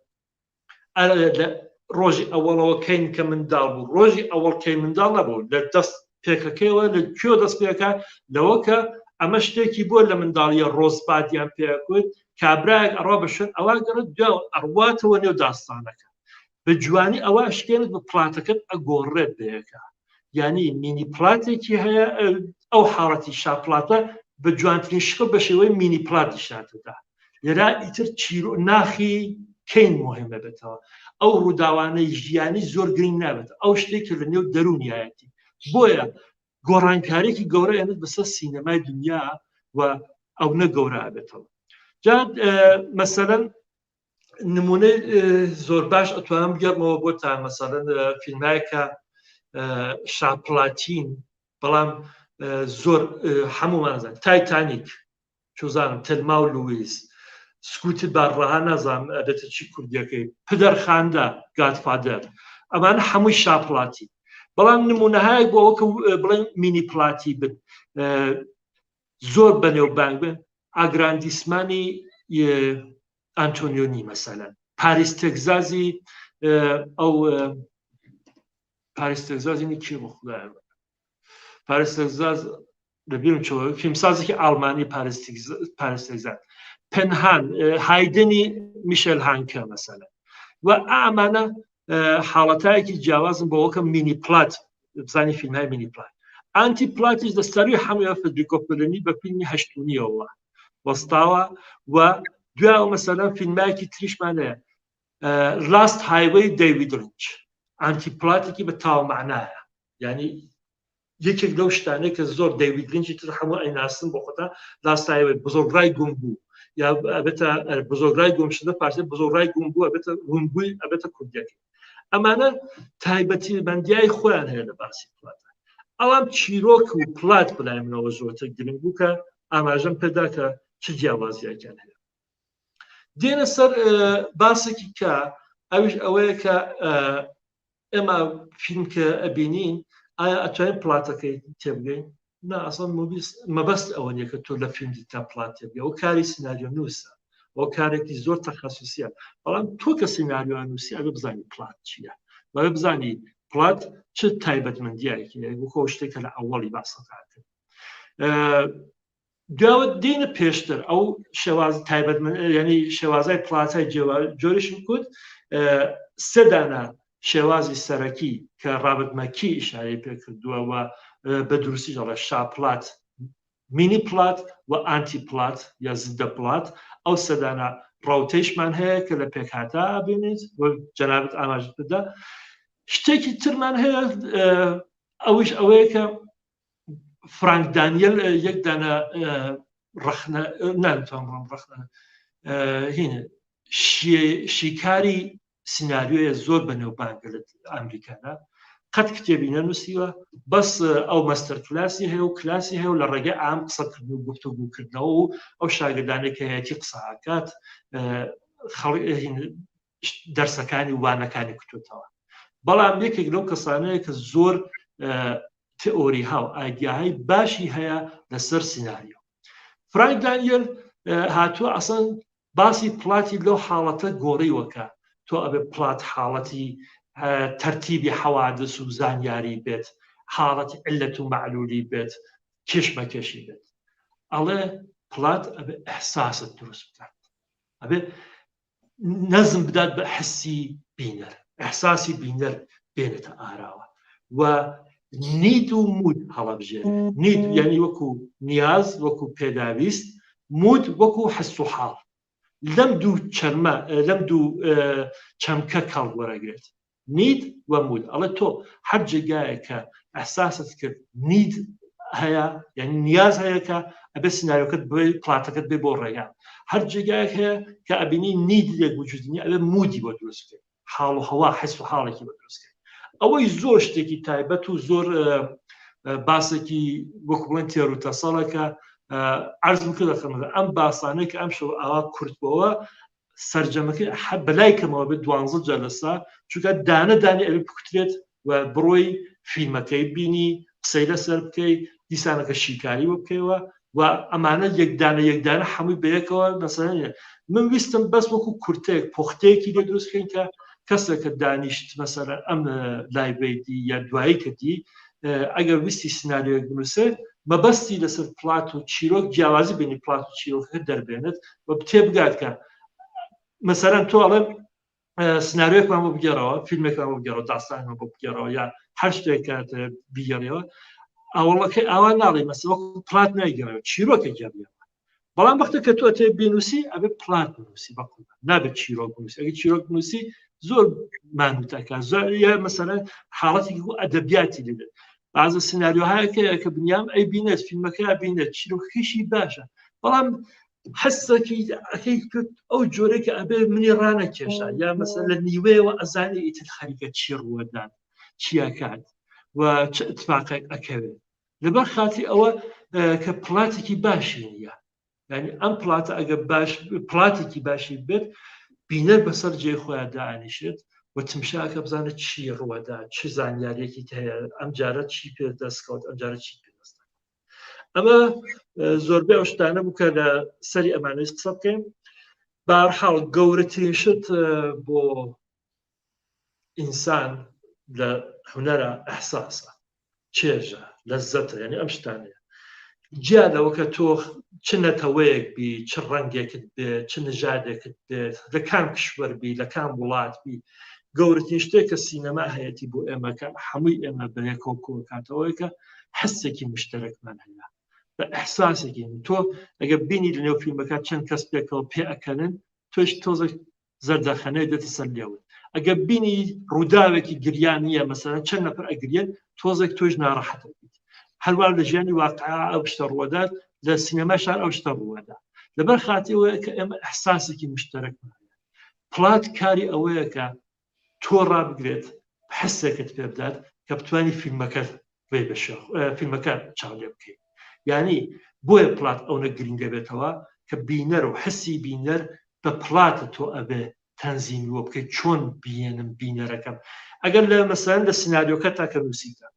ڕۆژی ئەوەڵەوە کەین کە منداڵ بوو ڕۆژی ئەوەڵ کەی منداڵ نەبوو لە دەست پێکەکەیەوە لە کوێ دەست پێەکە لەوە کە ئەمە شتێکی بۆ لە منداڵیە ڕۆزپاتیان پێکوت کابراەک ئەڕوا بە شوێن ئەوە گەڕێت دو ئەڕواتەوە نێو داستانەکە بە جوانی ئەوە شتێنت بە پڵاتەکەت ئەگۆڕێت بەیەکە یعنی مینی پڵاتێکی هەیە ئەو حاڵەتی شاپڵاتە بە جوانترین شکە بە شێوەی مینی پڵاتی شاتەدا لێرا ئیتر چیرۆ ناخی کەین مهمە بێتەوە ئەو ڕووداوانەی ژیانی زۆر گرنگ نابێت ئەو شتێکە لە نێو دەرونیایەتی بۆیە گۆڕانکارێکی گەورە ئەنت بەسەر سینەمای دنیا و ئەو نەگەورە بێتەوە جا مەسەلەن نمونە زۆر باش ئەتوانم بگەڕمەوە بۆ تا مەسەلەن فیلمایەکە شاپڵاتین بەڵام زۆر هەمومانزان تایتانیک چۆزانم تەلما و لویس سکوتی بارڕەها نازانم ئەبێتە چی کوردیەکەی پدەرخاندا گادفادەر ئەمانە هەمووی شاپڵاتی بەڵام نمونەهایەک بۆ ئەوکە بڵێن مینی پڵاتی بن زۆر بەنێوبانگ بن ئاگراندیسمانی ئانتۆنیۆنی مەسەلەن پاریس تێکزازی ئەو پاریس تێکزازی کێ بۆ خوددایە پاریس تێکزاز لەبیرم چۆ فیلمسازێکی ئاڵمانی پاریس تێکزاز پەنهان هایدنی میشێل هانکە مەسەلەن و ئامانە حاڵەتایەکی جیاوازن بۆ وەکە مینی پلات بزانی فیلمهای مینی پلات ئانتی پلاتیش دەستاروی هەمووە فدریکۆ فلینی بە فیلمی هەشتونیەوە وەستاوە و دوای مەسەلەن فیلمایەکی تریشمانەیە لاست هایوەی دەیوید لینچ ئانتی پلاتێکی بە تاومعنایە یعنی یەکێک لەو شتانەیە کە زۆر دەیوید لینچی تر هەموو ئەیناسن بۆ خۆتا لاست هایوەی بزۆرگڕای گوم بوو یا ئەبێتە بزۆرگڕای گۆمشتە پارچە بزۆرگڕای گوم بوو ئەبێتە گومبووی ئەبێتە کوردیەکە ئەمانە تایبەتی بەندیای خۆیان هەیە لە باسی پلاتە ئەوام چیرۆک و پلات بلای منەوە زۆرتر گرنگ بوو کە ئاماژەم پێدا کە چ جیاوازیەکان هەیە دێنە سەر باسێکی کە ئەویش ئەوەیە کە ئێمە فیلم کە ئەبینین ئایا ئەتوانین پڵاتەکەی تێبگەین نا ئەسڵ مەبەست ئەوە نیە کە تۆ لە فیلم دیتا پڵات تێبگەی ئەو کاری سناریۆ نووسە ئەو کارێکی زۆر تەخەسوسیە بەڵام تۆ کە سناریۆ نووسی ئەگە بزانی پڵات چییە وەگە بزانی پڵات چ تایبەتمەندیایەکی بۆ خۆ شتێکە لە ئەوەڵی باسەکان کرد داوە دێنە پێشتر ئەو شێواز تایبەت ینی شێوازای پڵاتای جۆریشم کوت سێدانە شێوازی سەرەکی کە ڕابرت مەکی ئیشارەی پێ کردووە و بە دروستی ژەڵە شاپڵات مینی پڵات و ئانتی پڵات یا زدە پڵات ئەو سەدانە ڕاوتەیشمان هەیە کە لە پێکهاتا بینیت جەنابەت ئاماژت بدا شتێکی ترمان هەیە ئەوش ئەوەیە کە فرانک دانیێل یەک دانە ڕەخنە ناتوانم ڕەخنە هینە شیکاری سناریۆیە زۆر بەنێوبانگە لە ئەمریکادا قەت کتێبی نەنووسیوە بەس ئەو مەستەر کلاسی هەیە و کلاسی هەیە و لە ڕێگەی ئام قسەکردن و گفتوگوکردنەوە و ئەو شاگردانێک کە هەیەی قسەکات دەرسەکانی وانەکانی کتوتەوە بەڵام یەکێک لەو کەسانەیە کە زۆر تئۆری ها و ئایدیاهای باشی هەیە لەسەر سیناریۆ فرانک دانیێل هاتووە ئەسەن باسی پڵاتی لەو حاڵەتە گۆڕیوەکە تۆ ئەبێ پڵات حاڵەتی تەرتیبی حەوادث و زانیاری بێت حاڵەتی علەت و معلولی بێت کێشمەکێشی بێت ئەڵێ پڵات ئەبێ ئەحساست دروست بکات ئەبێ نەزم بدات بە حسی بینەر ئەحساسی بینەر بێنێتە ئاراوە و نید و مود هەڵەبژێ نید یعنی وەکو نیاز وەکو پێداویست مود وەکو حەس و حاڵ لەم دوو چەرمە لەم دوو چەمکە کەڵ وەرەگرێت نید و مود ئەڵێ تۆ هەر جێگایە کە ئەحساست کرد نید هەیە یعنی نیاز هەیە کە ئەبێ سناریۆکەت بێ پڵاتەکەت بێ بۆ ڕێگان هەر جێگایەک هەیە کە ئەبینی نید لێک وجودنی ئەبێ مودی بۆ دروستکرد حاڵ و هەوا حەس و حاڵێکی بۆ دروستکرد ئەوەی زۆر شتێکی تایبەت و زۆر باسێکی وەکو بڵێن تێر و تەسەڵەکە عەرزم کرد دەکەمەوە ئەم باسانەی کە ئەم شەو ئاوا کورتبەوە سەرجەمەکەی بەلای کەمەوە بێت 12 جەلسە چونکە دانە دانی ئەوێ بکوترێت و بڕۆی فیلمەکەی بینی قسەی لەسەر بکەی دیسانەکە شیکاری وە بکەیەوە و ئەمانە یەکدانە هەمووی بەیەکەوە مەسەلەن من ویستم بەس وەکو کورتێک پۆختەیەکی لێ دروستکەین کە کەسێکە دانیشت مەسەرە ئەم لایبێتی یا دوایی کردی ئەگەر ویستی سناریۆیەک بنووسێ مەبەستی لەسەر پلات و چیرۆک جیاوازی بینی پلات و چیرۆکەکە دەربێنێت و بتێ بگاتکە مەسەرەن تۆ ئەڵێ سناریۆیەکمان بۆ بگەڕەوە فیلمێکمان بۆ بگەڕەوە داستانمان بۆ بگەڕەوە یا هەر شتێکات بیگەڕیەوە ئەوڵەکەی ئاوا ناڵی مەسەوە پلات نایگەڕێەوە چیرۆکە گەڕیەوە بەڵام وەختە کە تۆ تێ بینوسی ئەبێ پلات بنووسی بەقڵ نابێت چیرۆک بنووسی ئەگەر چیرۆک بنووسی زۆر مانوتەکە زۆر مەسەرەن حاڵەتی ئەدەبیاتی لێت بازە سناریۆهایەکە کە بنیام ئەی بینێت فیلمەکە بینێت چیرۆکەکەشی باشە بەڵام حسەکی ئەکەی کرد ئەو جۆرەی ئەبێ منی ڕانەکێشە یا مەسەر لە نیوەیەوە ئەزانێ ئیتر خەریکە چی ڕوەدان چیەکات و چ اتفاقێک ئەکەوێت لەبەر خاتی ئەوە کە پڵاتێکی باشی نیە یعنی ئەم پڵاتە ئەگە پڵاتێکی باشی بێت بینەر بەسەر جێ خۆیان دائنیشێت و تمشاکە بزانێت چی ڕوەدا چ زانیاریەکی هەیە ئەم جارە چی پێ دەستکەوت ئەم جارە چی پێ دەست ئەمە زۆربەی ئەو شتانە بوو کە لە سەری ئەمانەی قسە بکەین بەهەرحاڵ گەورەترین شت بۆ ئینسان لە هونەرە ئەحساسە چێژە لەزەتە یعنی ئەم شتانەیە جیا لەوە کە تۆ چ نەتەوەیەک بی چ ڕەنگێکت بێت چ نژادێکت بێت لە کام کشوەر بی لە کام وڵات بی گەورەترین شتێک کە سینەما هەیەی بۆ ئێمەکە هەمووی ئێمە بەیەکەوە کۆکاتەوەی کە حسێکی مشتەرەکمان هەیە بە ئەحساسێکی تۆ ئەگە بینی لە نێو فیلمەکە چەند کەس پێکەوە پێ ئەکەنن تۆش تۆزە زەردەخەنەی دێتە سەر لێوت ئەگە بینی ڕووداوێکی گریان نیە مەسەرەن چەند نەفر ئەگرێن تۆزێک تۆش ناڕەحەتە بیت هەروار لە ژیانی واقعا ئەو شتە ڕوەدات لە سینەما شار ئەو شتە ڕوەدا لەبەر خاتیەوە کە ئێمە ئەحساسێکی مشتەرەکمان هەیە پڵات کاری ئەوەیە کە تۆ ڕابگرێت حسێکت پێ بدات کە بتوانی فیلمەکە فیلمەکە چاڵێ بکەیت یعنی بۆیە پڵات ئەوە گرنگە بێتەوە کە بینەر و حسی بینەر بە پڵاتە تۆ ئەبێ تەنزیمیوە بکەیت چۆن بینم بینەرەکەم ئەگەر لە مەسەرەن لە سناریۆکە تاکە نووسیتە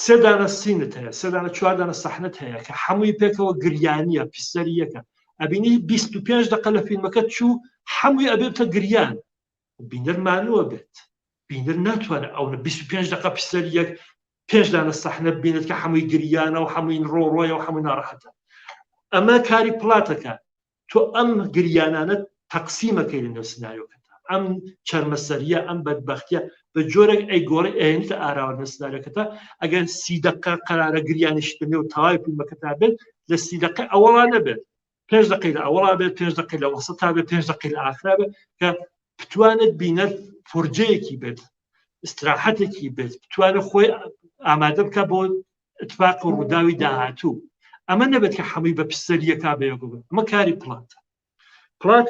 سێدانە سینت هەیە سێدانە چواردانە سەحنەت هەیە کە هەمووی پێکەوە گریانیە پیسەری یەکە ئەبینی 25 دقە لە فیلمەکە چوو هەمووی ئەبێتە گریان بینەر مانووە بێت بینەر ناتوانێت ئەو 25 دقە پیسەری یەک 5 دانە سەحنە بینێت کە هەمووی گریانە و هەمووی ڕۆڕۆیە و هەمووی ناڕەحەتە ئەمە کاری پڵاتەکە تۆ ئەم گریانانە تەقسیمەکەی لە نێو سناریۆکەتە ئەم چەرمەسەریە ئەم بەدبەختیە بە جۆرێک ئەی گۆڕی ئەێنتە ئاراوە لە سناریۆکەتە ئەگەر 30 دقە قەرارە گریانیشت بنێ و تەواوی فیلمەکەتا بێت لە 30 دقە ئەوەڵا نەبێت 5 دقەی لە ئەوەڵا بێت 5 دقەی لە وەسەتا بێت 5 دقەی لە ئاخرا بێت کە بتوانێت بینەر فورجەیەکی بێت استراحەتێکی بێت بتوانێت خۆی ئامادە بکە بۆ اتفاق و ڕووداوی داهاتوو ئەمە نەبێت کە هەمووی بە پسەریەکا بێگو بێت ئەمە کاری پڵاتە پڵات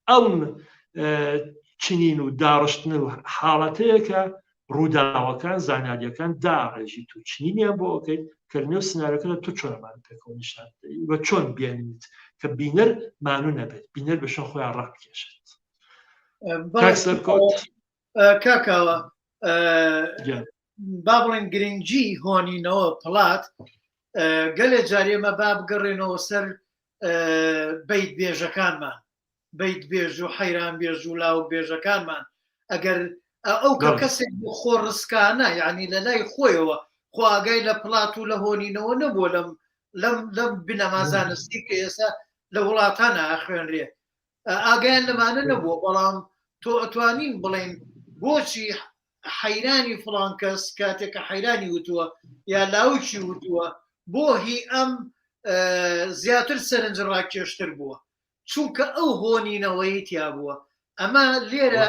ئەم چنین و داڕشتن و حاڵەتەیە کە ڕووداوەکان زانیاریەکان داڕێژی تو چنینیان بۆ ئۆکەیت کە لە نێو سناریۆکەدا تۆ چۆنمان پێکەوە نیشان دەدەی بە چۆن بێنیت کە بینەر مانوو نەبێت بینەر بە شان خۆیان ڕابکێشێت
کاکاوە با بڵێن گرنگجی هۆنینەوە پڵات گەلێ جارێمە با بگەڕێنەوە سەر بیت بێژەکانمان بیت بێژ و حەیران بێژ و لاو بێژەکانمان ئەگەر ئەو کە کەسێک خۆ ڕسکانە یعنی لە لای خۆیەوە خۆ ئاگای لە پڵات و لە هۆنینەوە نەبووە لەم بنەمازانستی کە ئێستا لە وڵاتانە ئاخوێنرێ ئاگایان لەمانە نەبووە بەڵام تۆ ئەتوانین بڵێن بۆچی حەیرانی فڵان کەس کاتێکە حەیرانی وتووە یا لاوکی وتووە بۆ هی ئەم زیاتر سەرنج ڕاکێشتر بووە چونکە ئەو هۆنینەوەی تیا بووە ئەمە لێرە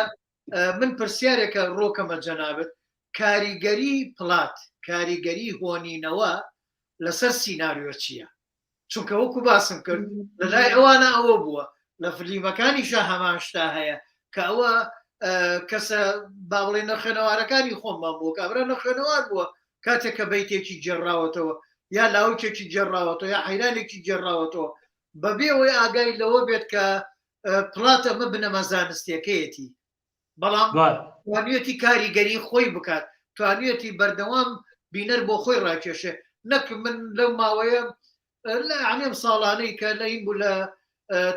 من پرسیارێکە ڕۆکەمە جەنابەت کاریگەری پڵات کاریگەری هۆنینەوە لەسەر سیناریۆ چییە چونکە وەکو باسم کرد لەلای ئەوانە ئەوە بووە لە فلیمەکانیشە هەمان شتا هەیە کە ئەوە کەسە با بڵێ نەخێنەوارەکانی خۆممان بووە کابرا نەخێنەوار بووە کاتێک کە بیتێکی جێڕاوەتەوە یا لاوکێکی جێڕاوەتەوە یا حەیرانێکی جێڕاوەتەوە بەبێەوەی ئاگای لەوە بێت کە پڵات ئەمە بنەمە زانستیەکەیەتی بەڵام توانێتی کاریگەری خۆی بکات توانێتی بەردەوام بینەر بۆ خۆی ڕاکێشێ نەک من لەو ماوەیە لە عەنێم ساڵانەی کە لە این بوو لە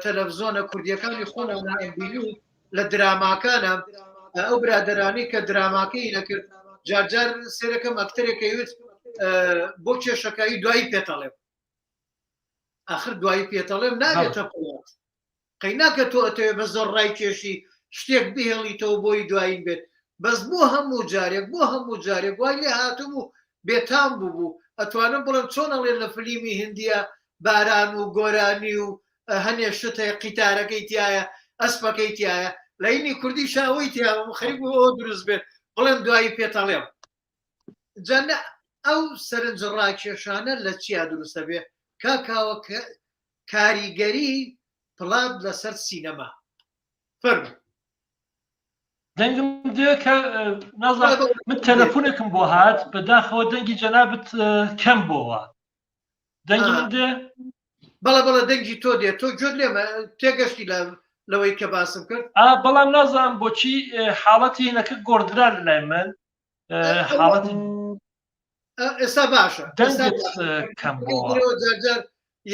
تەلەڤزۆنە کوردیەکانی خۆنانە بینی لە دراماکانە ئەو برادرانی کە دراماکەی نەکرد جارجار سێرەکەم ئەکتەرێکەوێت بۆ کێشەکەی دوایی پێتەڵێم آخر دوایی پێتەڵێم نابێتە پڵات قەی ناکە تۆ ئەتەوێ بە زۆر ڕای کێشی شتێک بهێڵیتەوە بۆی دوایی بێت بەس بۆ هەموو جارێک وای لێ هاتم و بێتام بوو ئەتوانم بڵم چۆن ئەڵێن لە فلیمی هندیە باران و گۆرانی و هەنێ شت هەیە قیتارەکەی تایە ئەسپەکەی تایە لەینی کوردی شاوەی تیا خەریک ئەوە دروست بێت بڵێم دوایی پێتەڵێم جانە ئەو سەرنج ڕاکێشانە لە چیا دروستە بێ کاکاوە کاریگەری پڵات لەسەر سینەما فەرم
دەنگم دێ کە نازانم من تەلەفۆنێکم بۆ هات بەداخەوە دەنگی جەنابەت کەم بۆوە دەنگی من دێ
بەڵە دەنگی تۆ دێت تۆ گوێت لێمە تێگەشتی لەوەی کە باسم کرد
بەڵام نازانم بۆچی حاڵەتی هینەکە گۆڕدرا لای من حاڵەتی
ئێستا باشە
دەنگت کەم بۆوە
جارجار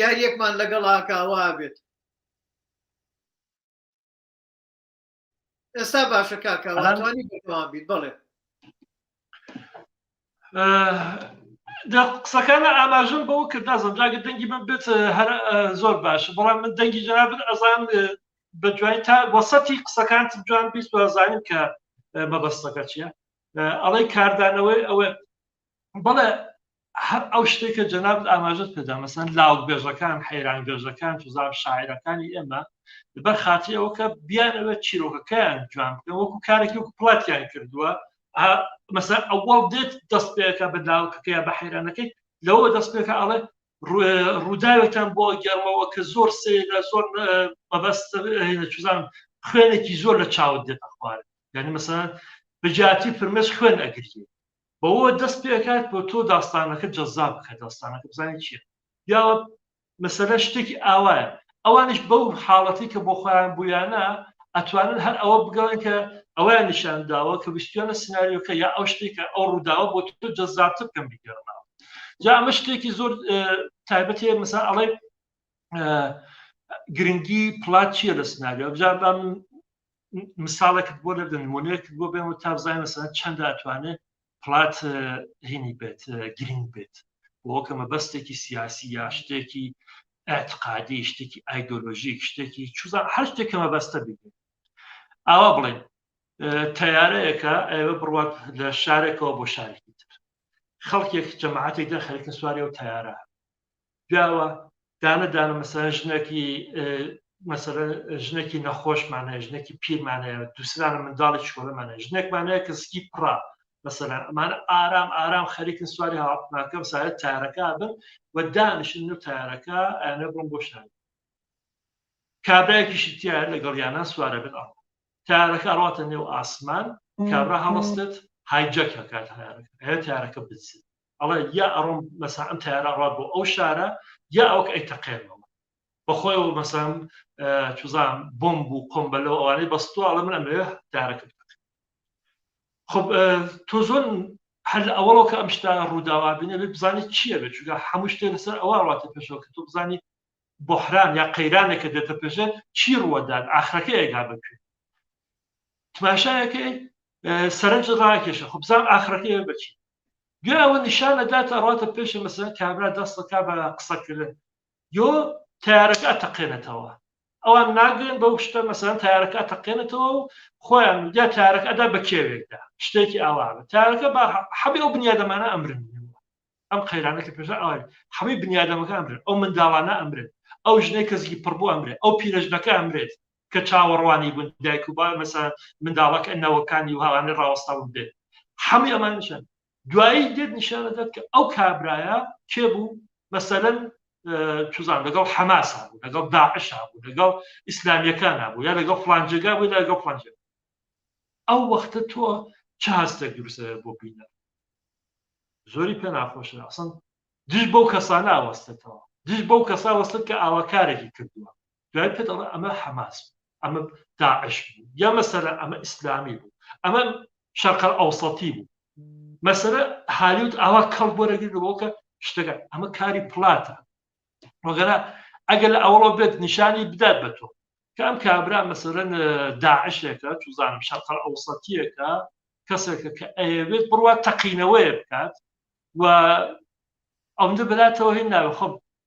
یاریەکمان لەگەڵ هاکاوا بێت ئێستا باشە کاکاوانی بەتوان بیت بڵێ
قسەکانە ئاماژم بەوە کرد نازم جاگە دەنگی من بێت هەر زۆر باشە بەڵام من دەنگی جەنابەت ئەزان بە جوای تا وەسەتی قسەکانتم جوان بیست و ئەزانیم کە مەبەستەکە چییە ئەڵەی کاردانەوەی ئەوە بەڵێ هەر ئەو شتێکە جەنابەت ئاماژت پێدا مەسەن لاوگبێژەکان حەیرانگێژەکان توزان شاعیرەکانی ئێمە لەبەر خاتی ئەوە کە بیانەوە چیرۆکەکەیان جوان بکەن وەکو کارێکی وەکو پڵاتیان کردووە مەسەن ئەوەڵ دێت دەست پێەکە بە لاوکەکە یا بە حەیرانەکەی لەوە دەست پێکە ئەڵێ ڕووداوێکتان بۆ گەرمەوە کە زۆر سێدا زۆر مەبەست چزان خوێنێکی زۆر لە چاوت دێتە خوارد یعنی مەسەن بەجاتی فرمێش خوێن ئەگریێ بەوە دەست پێکات بۆ تۆ داستانەکە جەزاب بکە داستانەکە بزانێت چییە یا مەسەلە شتێکی ئاوایە ئەوانش بەو حاڵەتی کە بۆ خۆیان بوویانە ئەتوانن هەر ئەوە بگەڵن کە ئەویان نیشانداوە کە ویستیانە سناریۆکە یا ئەو شتێکە ئەو ڕووداوە بۆ تۆ جەزابتر بکەم بیگەڕنەوە جا ئەمە شتێکی زۆر تایبەت هەیە مەسەن ئەڵێ گرنگی پڵات چییە لە سناریۆ بجا مثالێکت بۆ لە نمونەیەکت بۆ بێم تا بزانین مەسەن چەندە ئەتوانێت پڵات هینی بێت گرنگ بێت بۆ کە مەبەستێکی سیاسی یا شتێکی اعتقادی شتێکی ئایدۆلۆژیک شتێکی چوزان هەر شتێکە مەبەستە بگرێت ئاوا بڵێن تەیارەیەکە ئێوە بڕوات لە شارێکەوە بۆ شارێکی تر خەڵکێک جەماعەتێک دە خەریکن سواری و تەیارە داوە دانەدانە مەسەلەن ژنێکی نەخۆشمانەیە ژنێکی پیرمانەیە دووسرانە منداڵی شکۆلەمانەیە ژنێکمانەیە کە سکی پڕا مەسەلەن ئەمانە ئارام خەریکن سواری هاوڵاتناکە بەسایەت تایارەکە بن و دانیشن و تایارەکە ئەیانە بڕۆن بۆ شاری کابرایەکیشی تیایە لەگەڵیانە سوارە بن تایارەکە ئەڕاتە نێو ئاسمان کابرا هەڵەستێت هایجەک هەکات هەیە تایارەکە بچێت ئەڵێ یا ئەڕۆم مەسەن ئەم تایارە ڕات بۆ ئەو شارە یا ئەوکە ئەیتەقێنەوە بەخۆیەوە مەسەن چوزان بۆمب و کۆمبەلەوە ئەوانەی بەستووە ئەڵێ من ئەمەوێ تایارەکە خب تۆ زۆر هەر لە ئەوەڵەوە کە ئەم شتا ڕووداوا بینێ بێت بزانیت چییە بێت چونکە هەموو شتێک لەسەر ئەوە ڕاتە پێشەوە کە تۆ بزانی بۆحران یا قەیرانێکە دێتە پێشێت چی ڕوەدات ئاخرەکە ئێگا بکوێت تماشایەکەی سەرنج ڕاکێشە خب بزان ئاخرەکەی بچی گوێ ئەوە نیشانە داتە ڕاتە پێشە مەسەلەن کابرا دەستەکە بە قسەکردن یۆ تایارەکە ئەتەقێنێتەوە ئەوان ناگرن بەو شتە مەسەلەن تایارەکە ئەتەقێنێتەوە و خۆیان یا تایارەکە ئەدا بە کێوێکدا شتێکی ئاوابە تایارەکە بە حەبی ئەو بنیادەمانە ئەمرن ئەم قەیرانەکە پێشە ئەوە هەمووی بنیادەمەکە ئەمرن ئەو منداڵانە ئەمرن ئەو ژنەی کەسکی پڕبوو ئەمرێت ئەو پیرەژنەکە ئەمرێت کە چاوەڕوانی بوون دایک و با مەسەلەن منداڵەکە نەوەکانی و هاوانەی ڕاوەستاون بێت هەمووی ئەمان نیشان دوایی دێت نیشانە دەت کە ئەو کابرایە کێ بوو مەسەلەن چوزان لەگەڵ حەماسا بوو لەگەڵ داعشا بوو لەگەڵ ئیسلامیەکان بوو یا لەگەڵ فڵانجێگا بوو لەگەڵ فڵانجێ ئەو وەختە تۆ چه هەستێک دروستە بۆ بینە زۆری پێ ناخۆشە ئەسڵ دژ بەو کەسانە ئاوەستێتەوە دژ بەو کەسا وەستت کە ئاواکارێکی کردووە دوای پێ دەڵێ ئەمە حەماس بوو ئەمە داعش بوو یا مەسەلەن ئەمە ئیسلامی بوو ئەمە شەرقە ئەوسەتی بوو مەسەلە هالیوت ئاوا کەڵ بۆ رەگیرەوە کە شتەکە ئەمە کاری پڵاتە وەگەرە ئەگەر لە ئەوڵۆ بێت نیشانی بدات بە تۆ كم كابرا مثلا داعشێکە توزانم شەرق ئەوسەتیەکە کەسێکە کە ئەیەوێت بڕوا تەقینەوەی بکات و ئەوەندە بەلاتەوە هێن ناوێ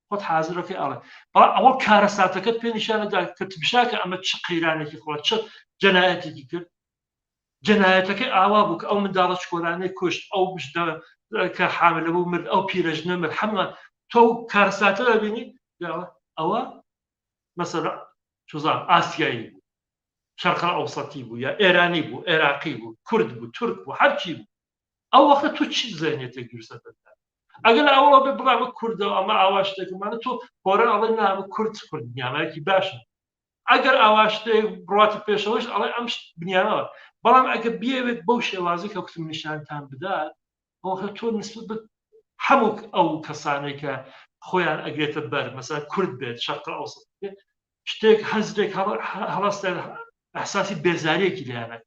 خۆت حازرەکەی ئەڵێ بەڵام ئەوە کارەساتەکەت پێ نیشانەدا کە بشاکە ئەمە چ قەیرانێکی خۆ چ جەنایەتێکی کرد جەنایەتەکەی ئاوا بوو کە ئەو منداڵە چکۆلانەی کوشت ئەو بشدە کە حاملە بوو مرد ئەو پیرەژنە مرد هەموو تۆ کارەساتە دەبینی ئەوە مەسەلا توزان ئاسیایی بوو شەرق ئەوسەتی بوو یا ئێرانی بوو عێراقی بوو کورد بوو تورک بوو هەرچی بوو ئەو وەختە تۆ چی زێنێتێک دووسەدەدا ئەگەر ئەوڵە بێ بڵاوە کوردەوە ئەمە ئاوا شتێکمانە تۆ هۆرە ئەڵێ نامە کورد کورد بنیامایەکی باشە ئەگەر ئاوا شتێک بڕاتە پێشەوەش ئەڵێ ئەم بنیامەوە بەڵام ئەگە بێوێت بەو شێوازی کە کوتم نیشانتان بدات ئەوە تۆ نسبت بە هەموو ئەو کەسانێک کە خۆیان ئەگرێتە بەر مەسەلا کورد بێت شەرق ئەوسەت بێت شتێک هەزرێک هەڵاستە ئەحساسی بێزاریەکی لێیانە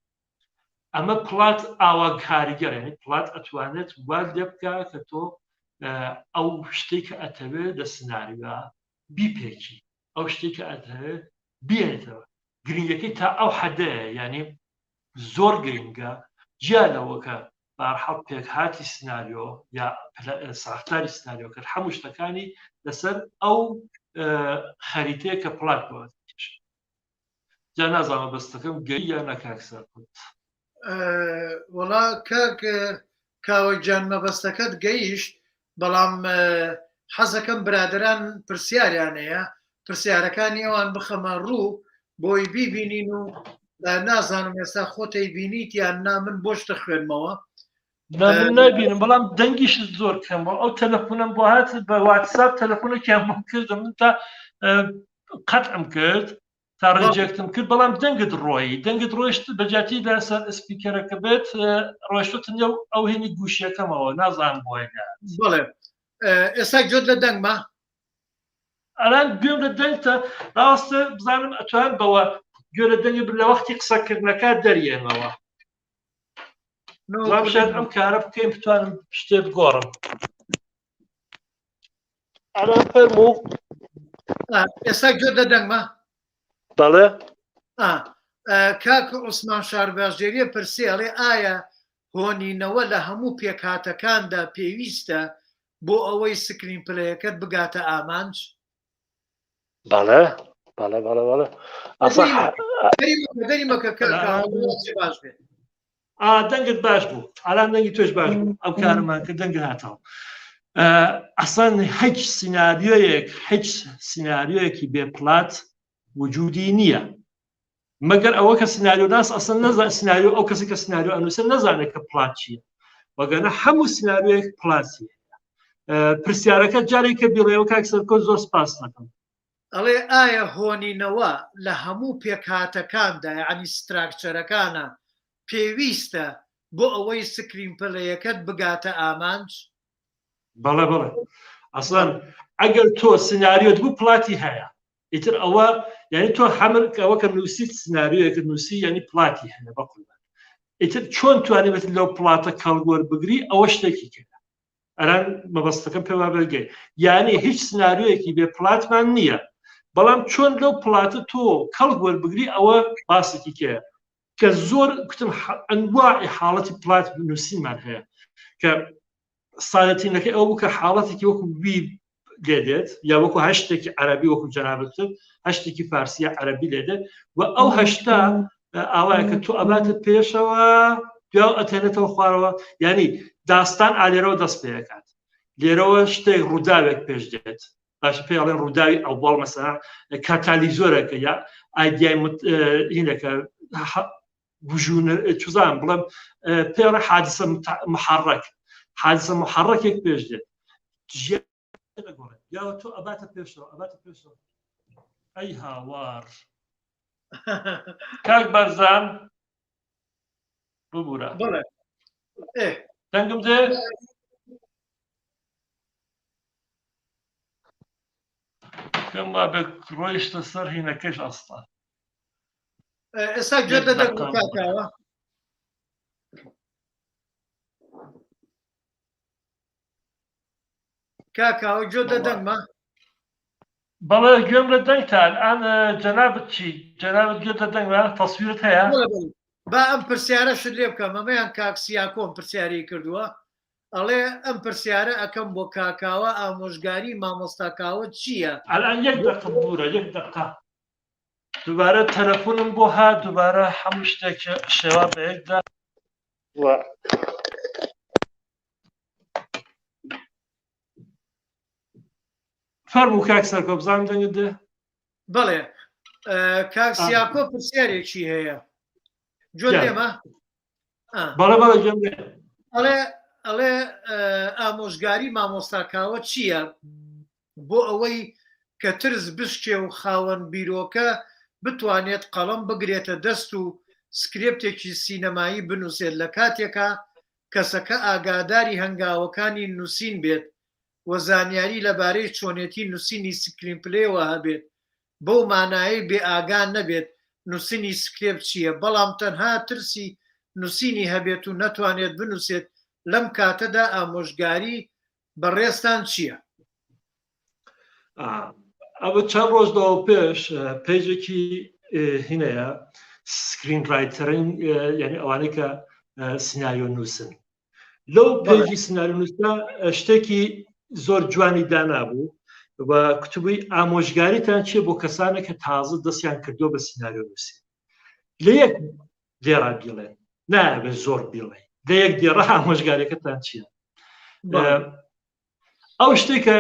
ئەمە پڵات ئاوا کاریگەرێنی پڵات ئەتوانێت وا لێ بکە کە تۆ ئەو شتێک کە ئەتەوێت لە سناریوە بیپێکی ئەو شتێک کە ئەتەوێت بێنێتەوە گرنگەکەی تا ئەو حەدەیە یعنی زۆر گرنگە جیانەوەکە بارحەڵ پێک هاتی سناریۆ یا ساختاری سناریۆ کرد هەموو شتەکانی لەسەر ئەو خەریتەیە کە پڵات بۆ جا نازانە بەستەکەم گەی یا نەکاکسەر بوت
وەڵا کاک کاوە گیان مەبەستەکەت گەیشت بەڵام حەزەکەم برادران پرسیاریانەیە پرسیارەکانی ئەوان بخەمە ڕوو بۆی بیبینین و نازانم ئێستا خۆتەی بینیت یان نا من بۆشتە خوێنمەوە
من نبینم بەڵام دەنگیش زۆر کەم ئەو تەلەفۆنم بۆ هات بە واتساپ تەلەفۆنێکیان بۆ کردم من تا قەتعم کرد تا ڕێجێکتم کرد بەڵام دەنگت ڕۆیی دەنگت ڕۆیشت بەجاتی لەسەر ئسپیکەرەکە بێت ڕۆیشتن ئەو هێنی گوشیەکەمەوە نازانم بۆی
بڵێ ئێستا گوێت لە دەنگمە
ئەلان گوێم لە دەنگتە ڕاستە بزانم ئەتوان بەوە گوێرە دەنگی لە وەختی قسەکردنەکە دەریێنەوە شاید ئەم کارە بکەین بتوانم شتێ بگۆڕم ئەلان فەرموو
ئێستا گوێت لە دەنگمە
بەڵێ
کاک عوسمان شارباژێریە پرسیڵێ ئایا هۆنینەوە لە هەموو پێکهاتەکاندا پێویستە بۆ ئەوەی سکرین پلەیەکەت بگاتە ئامانج
بەڵێ بەڵێ بەڵێ بەڵێ
باش بێت
دەنگت باش بوو ئالان دەنگی تۆش باش بوو ئەو کارمان کە دەنگ هاتەوە ئەسان هیچ سیناریۆیەکی بێپڵات وجودی نییە مەگەر ئەوە کە سناریۆ ناس ئەسن نەزان سناریۆ ئەو کەسی کە سناریۆ ئەنووسە نەزانێت کە پڵات چییە وەگەنە هەموو سناریۆیەک پڵاتی پرسیارەکە جارێک کە بیڵێەوە کاک سەرکۆ زۆر سپاس دەکەم
ئەڵێ ئایا هۆنینەوە لە هەموو پێکهاتەکاندا یعنی ستراکچەرەکانە پێویستە بۆ ئەوەی سکرین پلەیەکەت بگاتە ئامانج
بەڵێ بڵێ ئەسڵان ئەگەر تۆ سناریۆت بوو پڵاتی هەیە ئیتر ئەوە یعنی تۆ هەمرکەوە کە نووسیت سناریۆیەکە نووسی ینی پڵاتی هەیە بەقولمان ئیتر چۆن توانێت لەو پڵاتە کەڵگۆر بگری ئەوە شتێکی کرد ئەران مەبەستەکەم پێوا بەرگەی یعنی هیچ سناریۆیەکی بێ پڵاتمان نییە بەڵام چۆن لەو پڵاتە تۆ کەڵگۆر بگری ئەوە باسێکی کێ کە زۆر کوتم ئەنواعی حاڵەتی پڵات نووسیمان هەیە کە سادەتینەکەی ئەو بوو کە حاڵەتێکی وەکو بی لێدێت یا وەکو هەشتێکی عەرەبی وەکو جەنابەتت هەشتێکی فارسیە عەرەبی لێدێت و ئەو هەشتا ئاوایە کە تۆ ئەباتە پێشەوە دو ئەتێنێتەوە خوارەوە ینی داستان ئالێرەوە دەست پێەکات لێرەوە شتێک ڕووداوێک پێش دێت باش پێڵێن ڕووداوی ئەو بەڵ مەسەلا کاتالیزۆرەکە یا ئایدیای هینەکە بژوونە چوزان بڵێم پێڵە حادسە محەڕەک حادسە محەڕەکێک پێش دێت یا تۆ ئەباتە پێشەوە ئەباتە پێشەوە ئەی هاوار کاک بەرزان ببوورە دەنگم دێ پێم وا بێ ڕۆیشتە سەر هینەکەش ئەستا
ئێستا گوێ دەدەن کاکاوە کاکاوە گوێ دەدەنمە
بەڵێ گوێم لە دەنگتان ئەن جەنابەت چی جەنابەت گوێت لە دەنگ تەسویرت هەیە
با ئەم پرسیارەشت لێ بکەم ئەمەیان کاکسیاکۆم پرسیاری کردووە ئەڵێ ئەم پرسیارە ئەەکەم بۆ کاکاوە ئامۆژگاری مامۆستاکاوە چییە؟
ئەلان یەک دقیقە بوورە یەک دقیقە دووبارە تەلەفۆنم بۆ هات دووبارە هەموو شتێک شێوا بە یەکدا فەرموو کاک سەرکۆ بزانم دەنگت دێ
بەڵێ کاکسیاکۆ پرسیارێکی هەیە جۆ لێمە
بەڵێ بەڵێ گوێم لێ
ئەڵێ ئامۆژگاری مامۆستاکاوە چییە بۆ ئەوەی کە ترس بشکێ و خاوەن بیرۆکە بتوانێت قەڵەم بگرێتە دەست و سکرێپتێکی سینەمایی بنووسێت لە کاتێکە کەسەکە ئاگاداری هەنگاوەکانی نووسین بێت وە زانیاری لەبارەی چۆنێتی نووسینی سکرینپلێەوە هەبێت بەو مانایی بێ ئاگان نەبێت نووسینی سکرێپ چییە بەڵام تەنها ترسی نووسینی هەبێت و نەتوانێت بنووسێت لەم کاتەدا ئامۆژگاری بەڕێستان چییە؟
ئەوە چەند ڕۆژداوە پێش پێیجێکی هینەیە سکرین رایتەرین یعنی ئەوانەی کە سناریۆ نووسن لەو پێیجی سناریۆ نووسە شتێکی زۆر جوانی دانابوو بە کتوبی ئامۆژگاریتان چیە بۆ کەسانێک کە تازە دەستیان کردو بە سناریۆ نووسی لە یەک دێڕا بیڵێن نابێت زۆر بیڵێ لە یەک دێڕە ئامۆژگاریەکەتان چییە ئەو شتێکە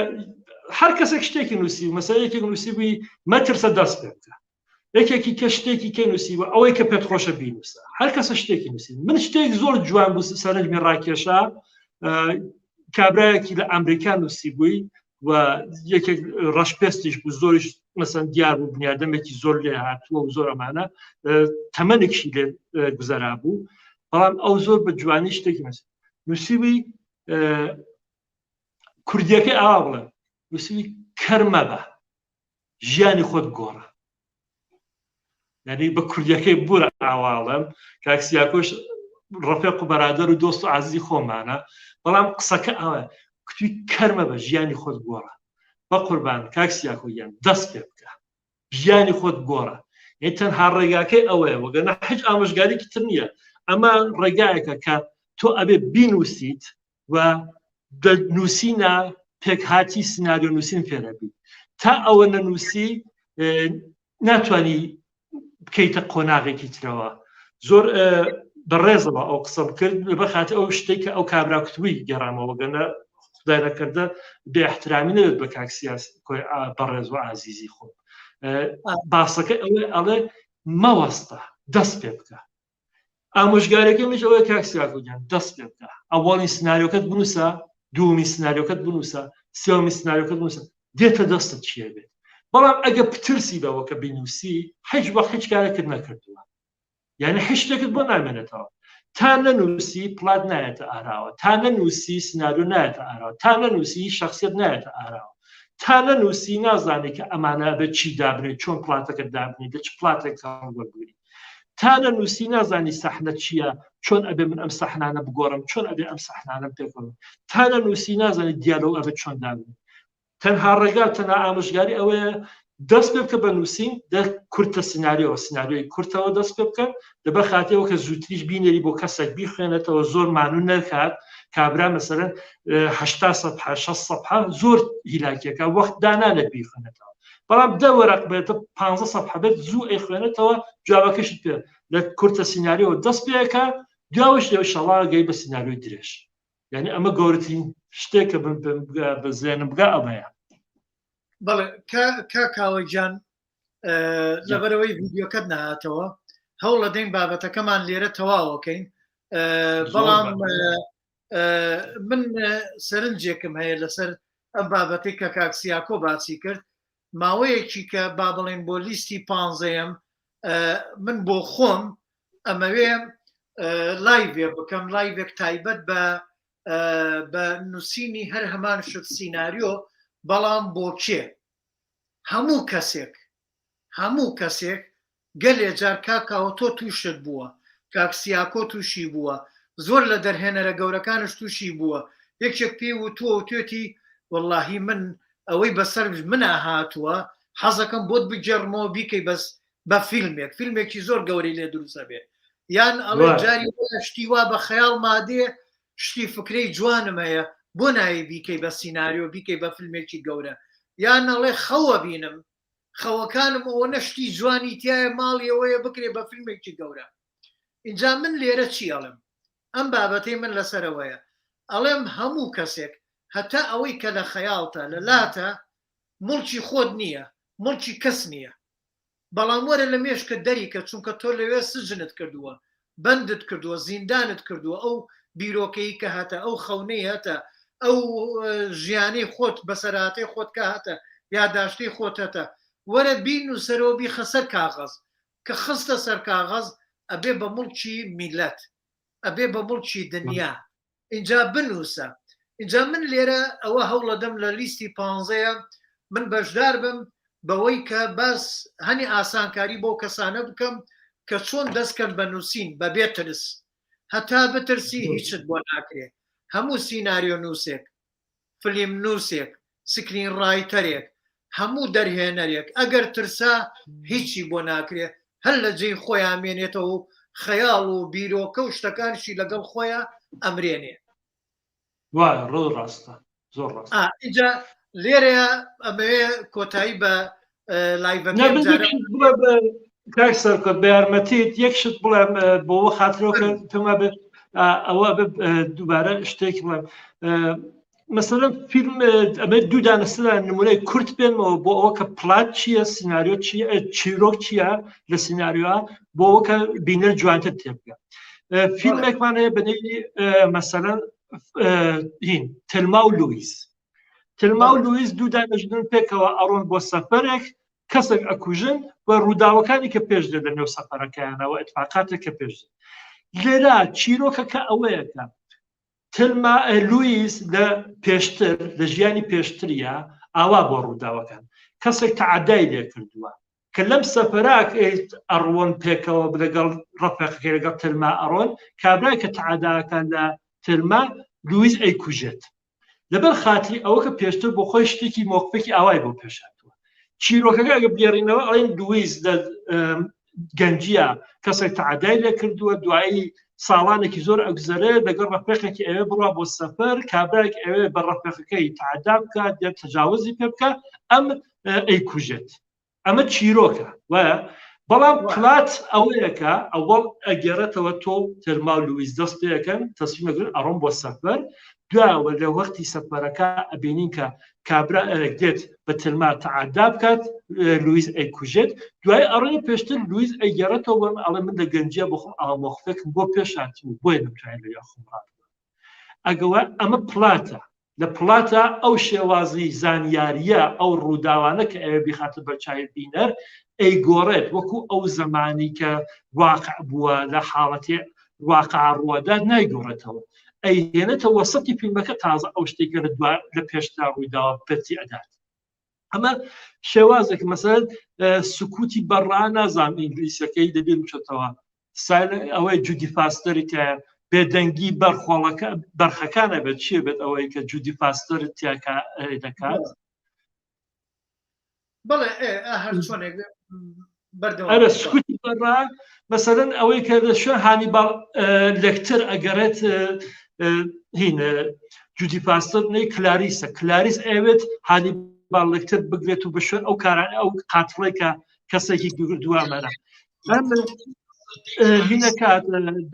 هەر کەسێک شتێکی نووسی مەسەلەیەکی نووسی بووی مەترسە دەست پێ بکە یەکێکی کە شتێکی کە نووسی بە ئەوەی کە پێت خۆشە بینووسە هەر کەسە شتێکی نووسی من شتێک زۆر جوان بوو سەرنجمی ڕاکێشا کابرایەکی لە ئەمریکا نووسی بووی و یەکێک ڕەشپێستیش بوو زۆریش مەسەن دیار بوو بنیادەمێکی زۆر لێ هاتووە و زۆر ئەمانە تەمەنێکی لێ گوزەرا بوو بەڵام ئەو زۆر بە جوانی شتێکی نووسی بووی کوردیەکەی ئاوا بڵێن نووسیوی کەرمە بە ژیانی خۆت گۆڕە یعنی بە کوردیەکەی بورە ئاواڵم کاکسیاکۆش ڕەفێق و بەرادەر و دۆست و عەزیزی خۆمانە بەڵام قسەکە ئەوە کتوی کەرمە بە ژیانی خۆت گۆڕە بە قوربان کاکسیاکۆیان دەست پێ بکە ژیانی خۆت گۆڕە یعنی تەنها ڕێگاکەی ئەوەیە وەگەنە هیچ ئامۆژگاریکی تر نییە ئەمە ڕێگایەکە کە تۆ ئەبێ بینووسیت و نووسینە پێک هاتی سناریۆ نووسین فێرەبی تا ئەوە نەنووسی ناتوانانی بکەیتە قۆناغێکی ترەوە زۆر بەڕێزەوە ئەو قسەم کرد بەخاتە ئەو شتێک کە ئەو کابرا کتوبی گەڕامەوە گەنە خدای نەکردە بێ احترامی نەوێت بە کاکسیاس بەڕێز و عزیزی خۆ باسەکە ئەوێ ئەڵێ مەوەستە دەست پێ بکە ئامۆژگارەکە مش ئەوەیە کاکسیاکۆگیان دەست پێ بکە ئەوڵی سناریۆکەت بنووسە دووەمی سناریۆکەت بنووسە سێوەمی سناریۆکەت بنووسە دێتە دەستت چیە بێت بەڵام ئەگە پترسی بەوە کە بینووسی هیچ وەخت هیچ کارێکت نەکردووە یعنی هیچ شتێکت بۆ نامێنێتەوە تا نەنووسی پڵات نایەتە ئاراوە تا نەنووسی سناریۆ نایەتە ئاراوە تا نەنووسی شخصیت نایەتە ئاراوە تا نەنووسی نازانێت کە ئەمانە بێت چی دابنێت چۆن پڵاتەکە دابنی دە چ پڵاتێک وەرگری تا نەنووسی نازانی سەحنە چییە چۆن ئەبێ من ئەم سەحنانە بگۆڕم چۆن ئەبێ ئەم سەحنانەم پێکەوە تا نەنووسی نازانی دیالۆگ ئەبێت چۆن دابنی تەنها ڕێگا تەنها ئامۆژگاری ئەوەیە دەست پێ بکە بە نووسین کورتە سناریۆ سناریۆی کورتەوە دەست پێ بکەن لەبەر خاتەوە کە زووتریش بینێری بۆ کەسێک بیخوێنێتەوە زۆر مانوو نەکات کابرا مەسەرەن 800 صفحە 600 صفحە زۆر هیلاکیەکە وەخت دانانێت بیخوێنێتەوە بەڵام دە وەرەق بێتە 15 صفحە بێت زوو ئەیخوێنێتەوە جوابەکەشت پێ لە کورتە سناریۆ دەست پێەکە دوایش لێ شەڵا گەی بە سناریۆی درێژ یعنی ئەمە گەورەترین شتێکە بزێنم بگا ئەمەیە
بەڵێ کاکاوە گیان لەبەرەوەی ڤیدیۆکەت نهاتەوە هەوڵ لەدەین بابەتەکەمان لێرە تەواوەکەین بەڵام من سەرنجێکم هەیە لەسەر ئەم بابەتی کە کاکسیاکۆ باسی کرد ماوەیەکی کە با بڵێن بۆ لیستی 15م من بۆ خۆم ئەمەوێ لایڤێ بکەم لایڤێک تایبەت بە نووسینی هەر هەمان شت سیناریۆ بەڵام بۆ کێ هەموو کەسێک گەلێ جار کاکاوە تۆ تووشت بووە کاکسیاکۆ تووشی بووە زۆر لە دەرهێنەرە گەورەکانش تووشی بووە یەکێک پێی و تۆ توێتی وەڵاهی من ئەوەی بەسەر منە هاتووە حەزەکەم بۆت بگەڕمەوە بیکەی بەس بە فیلمێکی زۆر گەورەی لێ دروستە بێ یان ئەڵێ جاری شتی وا بە خەیاڵ مادێ شتی فکرەی جوانم هەیە بۆ ناوی بیکەی بە سیناریۆ بیکەی بە فیلمێکی گەورە یان ئەڵێ خەوە بینم خەوەکانم ئەوە نەشتی جوانی تایە ماڵی ئەوەیە بکرێ بە فیلمێکی گەورە اینجا من لێرە چی ئەڵم ئەم بابەتەی من لەسەرەوەیە ئەڵێم هەموو کەسێک هەتا ئەوەی کە لە خەیاڵتە لە لاتە مڵکی خۆت نییە مڵکی کەس نییە بەڵام وەرە لە مێشکە دەریکە چونکە تۆ لەوێ سجنت کردووە بەندت کردووە زیندانت کردووە ئەو بیرۆکەی کە هەتە ئەو خەونەی هەتە ئەو ژیانەی خۆت بەسەراتەی خۆت کە هەتە یاداشتەی خۆت هەتە وەرە بین و سەرەوە بیخە سەر کاغەز کە خستە سەر کاغەز ئەبێ بە مڵکی میلەت ئەبێ بە مڵکی دنیا اینجا بنووسە اینجا من لێرە ئەوە هەوڵەدەم لە لیستی 15 من بەشدار بم بەوەی کە باس هەنی ئاسانکاری بۆ کەسانە بکەم کە چۆن دەستکەن بە نووسین بە بێترس هەتا بترسی هیچت بۆ ناکرێ هەموو سیناریۆ نووسێک فلیم نووسێک سکرین ڕایتەرێک هەموو دەرهێنەرێک ئەگەر ترسا هیچی بۆ ناکرێ هەر لە جێی خۆیان مێنێتەوە و خەیاڵ و بیرۆکە و شتەکانشی لەگەڵ خۆیان ئەمرێنێ
وای ڕۆ ڕاستە زۆر ڕاست
اینجا لێرەیە ئەمەوێ کۆتایی بە لایڤەکە
کاک سەرکۆت بە یارمەتیت یەکشت بڵێم بۆەوە خاترەوەکە پێما بێت ئەوە دووبارە شتێکی بڵێم مەسەڵەن فیلم ئەمە دوو دانەستە نمونەی کورت بێنمەوە بۆ ئەوە کە پلات چییە سیناریۆ چیرۆک چییە لە سیناریۆە بۆ ئەوە کە بینەر جوانتر تێبگە فیلمێکمان هەیە بنێی مەسەڵەن هین تلما و لویس تلما و لویس دوو دانەژنن پێکەوە ئەڕۆن بۆ سەفەرێک کەسێک ئەکوژن بە ڕووداوەکانی کە پێش دێ لە نێو سەفەرەکەیانەوە ئەتفاقاتێک کە پێش لێرە چیرۆکەکە ئەوەیەکە تلما لویس لە پێشتر لە ژیانی پێشتریە ئاوا بۆ ڕووداوەکان کەسێک تەعەدای لێ کردووە کە لەم سەفەراک ئەڕۆن پێکەوە لەگەڵ ڕەفیقەکەی لەگەڵ تلما ئەڕۆن کابرای کە تەعەداکان لە تلما لویس ئەیکوژێت لەبەر خاتری ئەوە کە پێشتر بۆ خۆی شتێکی مۆقفێکی ئاوای بۆ پێشاتوە چیرۆکەکە ئەگە بگێڕینەوە ئەڵێن لویس لە گەنجیە کەسێک تەعەدای لێ کردووە دوایی ساڵانێکی زۆر ئەگزەرێ لەگەڵ ڕەفیقێکی ئەوێ بڕوا بۆ سەفەر کابراێک ئەوێ بە ڕەفیقەکەی تەعەدا بکات دێت تەجاوزی پێ بکە ئەم ئەیکوژێت ئەمە چیرۆکە وایە بەڵام پلات ئەوەیەکە ئەوەڵ ئەگەڕێتەوە تۆ تلما و لویس دەست پێەکەن تەسمیمەگرن ئەڕۆن بۆ سەفەر دوایەوە لە وەختی سەفەرەکە ئەبینین کە کابرا دێت بە تلما تەعەدا بکات لویس ئەیکوژێت دوای ئەڕێنە پێشتر لویس ئەیگەڕێتەوە ئەڵێ من لە گەنجیە بخۆم ئامۆختێکم بۆ پێشاتم بۆیە نەمتوانین لە یاخۆم ڕاتەوە ئەگەوە ئەمە پلاتە لە پلاتە ئەو شێوازی زانیاریە ئەو ڕووداوانە کە ئەوێ بیخاتە بەرچاوی بینەر ئەیگۆڕێت وەکو ئەو زمانی کە واقع بووە لە حاڵەتی واقع ڕووەدا نایگۆڕێتەوە ئەیهێنێتەوە وەسەتی فیلمەکە تازە ئەو شتێکە لە پێشتا ڕوویداوە پەرچی ئەدات ئەمە شێوازێک مەسەڵەن سکوتی بەڕا نازانم ئینگلیسیەکەی دەبێت بچێتەوە ئەوەی جودی فاستەری کە بێدەنگی بەرخەکانە بێت چیە بێت ئەوەی کە جودی فاستەر تیاکە دەکات ئەرە سکوتی بەڕا مەسەڵەن ئەوەی کە لە شوێن هانیباڵ لەکتەر ئەگەڕێت هین جودی فاستەر نەی کلاریسە کلاریس ئەوێت هانیباڵ لەکتەر بگرێت و بە شوێن ئەو کارانە ئەو قاتڵی کە کەسێکی گردووامەرە هینەکات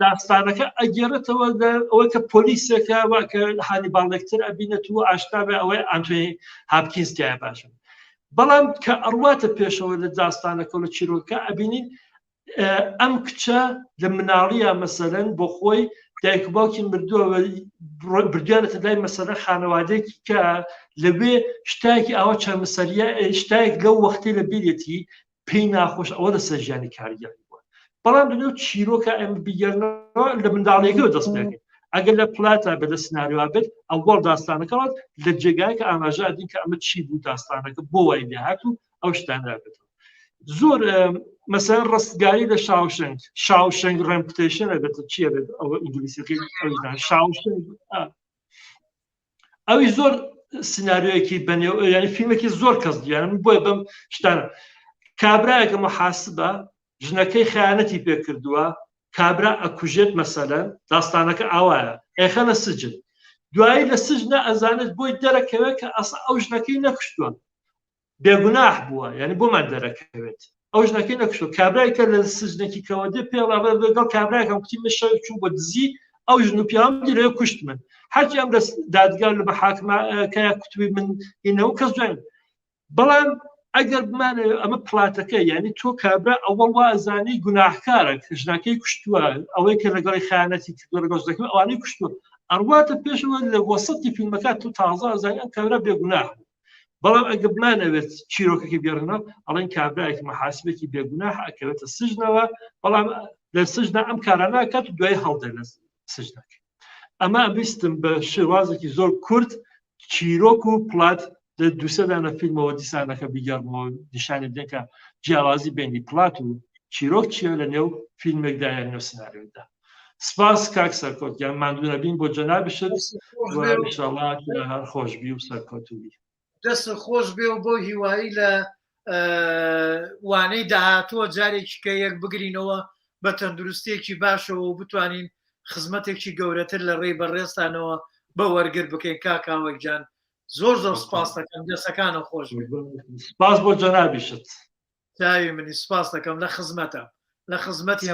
داستانەکە ئەگەڕێتەوە ئەوەی کە پۆلیسێکە واکە هانیباڵ لەکتەر ئەبینێت و ئاشتا بێ ئەوەی ئەنتۆنی هاپکینس تایە باشن بەڵام کە ئەڕواتە پێشەوە لە داستانەکە و لە چیرۆکە ئەبینین ئەم کچە لە مناڵیە مەسەلەن بۆ خۆی دایک و باوکی مردووە بردوانێتە لای مەسەلە خانەوادەیەکی کە لەبێ شتایەکی ئاوا چەمەسەریە شتایەک لەو وەختی لە بیرێتی پێی ناخۆش ئەوە لەسەر ژیانی کاریگەری بووە بەڵام لەنێو چیرۆکە ئەم بگەڕنەوە لە منداڵیەکەوە دەست پێکەین ئەگەر لە پلاتە بە لە سناریۆ بێت ئەوەڵ داستانەکەڵات لە جێگایکە ئاماژادین کە ئەمە چی بوو داستانەکە بۆ وای لێهات و ئەو شتانە بێتەوە زۆر مەسەڵەن ڕستگاری لە شاوشنگ ڕێمپوتیشنە بێت چیە بێت ئەوە ئینگلیسیەکەی شاوشنگ ئەوی زۆر سناریۆیەکی بەنێو ینی فیلمێکی زۆر کەس دییان بۆی بم شتانە کابراایەکە محاسبە ژنەکەی خیانەتی پێکردووە کابرا ئەکوژێت مەسەلەن داستانەکە ئاوایە ئێخەنە سجن دوایی لە سجنە ئەزانێت بۆی دەرەکەوێت کە ئەس ئەو ژنەکەی نەکشتووە بێگوناح بووە یعنی بۆمان دەرەکەوێت ئەو ژنەکەی نەکشتووە کابراایکە لە سجنێکی کەەوە دێ پێڵ لەگەڵ کابراایەکەم کوتی من شەوێک چوو بۆ دزی ئەو ژن و پیاوەم لێرە کوشت من هەرچی ئەم لە دادگار لە محاکمەکەیە کوتوبی من ئینەوە کەس دوێن بەڵام ئەگەر بمانە ئەمە پڵاتەکە یعنی تۆ کابرا ئەوەڵ وا ئەزانی گوناحکارە ژنەکەی کوشتووە ئەوەی کە لەگەڵی خیانەتی کردووە لەگەڵ ژنەکەی ئەوانەی کوشتووە ئەڕواتە پێشەوە لە وەسەتی فیلمەکە تو تازە ئەزانی ئەم کابرا بێگوناح بەڵام ئەگە بمانەوێت چیرۆکەکەی بێڕنەوە ئەڵێن کابراایەکی مەحاسبێکی بێگوناح ئەکەوێتە سجنەوە بەڵام لە سجنە ئەم کارە ناکات و دوای هەڵدە لە سجنەکە ئەمە ئەبیستم بە شێوازێکی زۆر کورت چیرۆک و پڵات لە دووسەدانە فیلمەوە دیسانەکە بیگەڕمەوە نیشانی بدەن جیاوازی بینی پڵات و چیرۆک چیە لە نێو فیلمێکدا یان نێو سناریۆدا سپاس کاک سەرکۆت یان ماندوو نەبین بۆ جەنابشت ئینشاڵڵا هەر خۆشبی و سەرکەوتوبی
دەست خۆش بێ و بۆ هیوایی لە وانەی داهاتووە جارێکی کە یەک بگرینەوە بە تەندروستێکی باشەوە و بتوانین خزمەتێکی گەورەتر لە ڕێی بەڕێستانەوە بە وەرگر بکەین کاکاوەک جان زۆر زۆر سپاس دەکەم دەستەکانە خۆش
سپاس بۆ جەنابیشت
چاوی منی سپاس دەکەم لە خزمەتە لە خزمەتی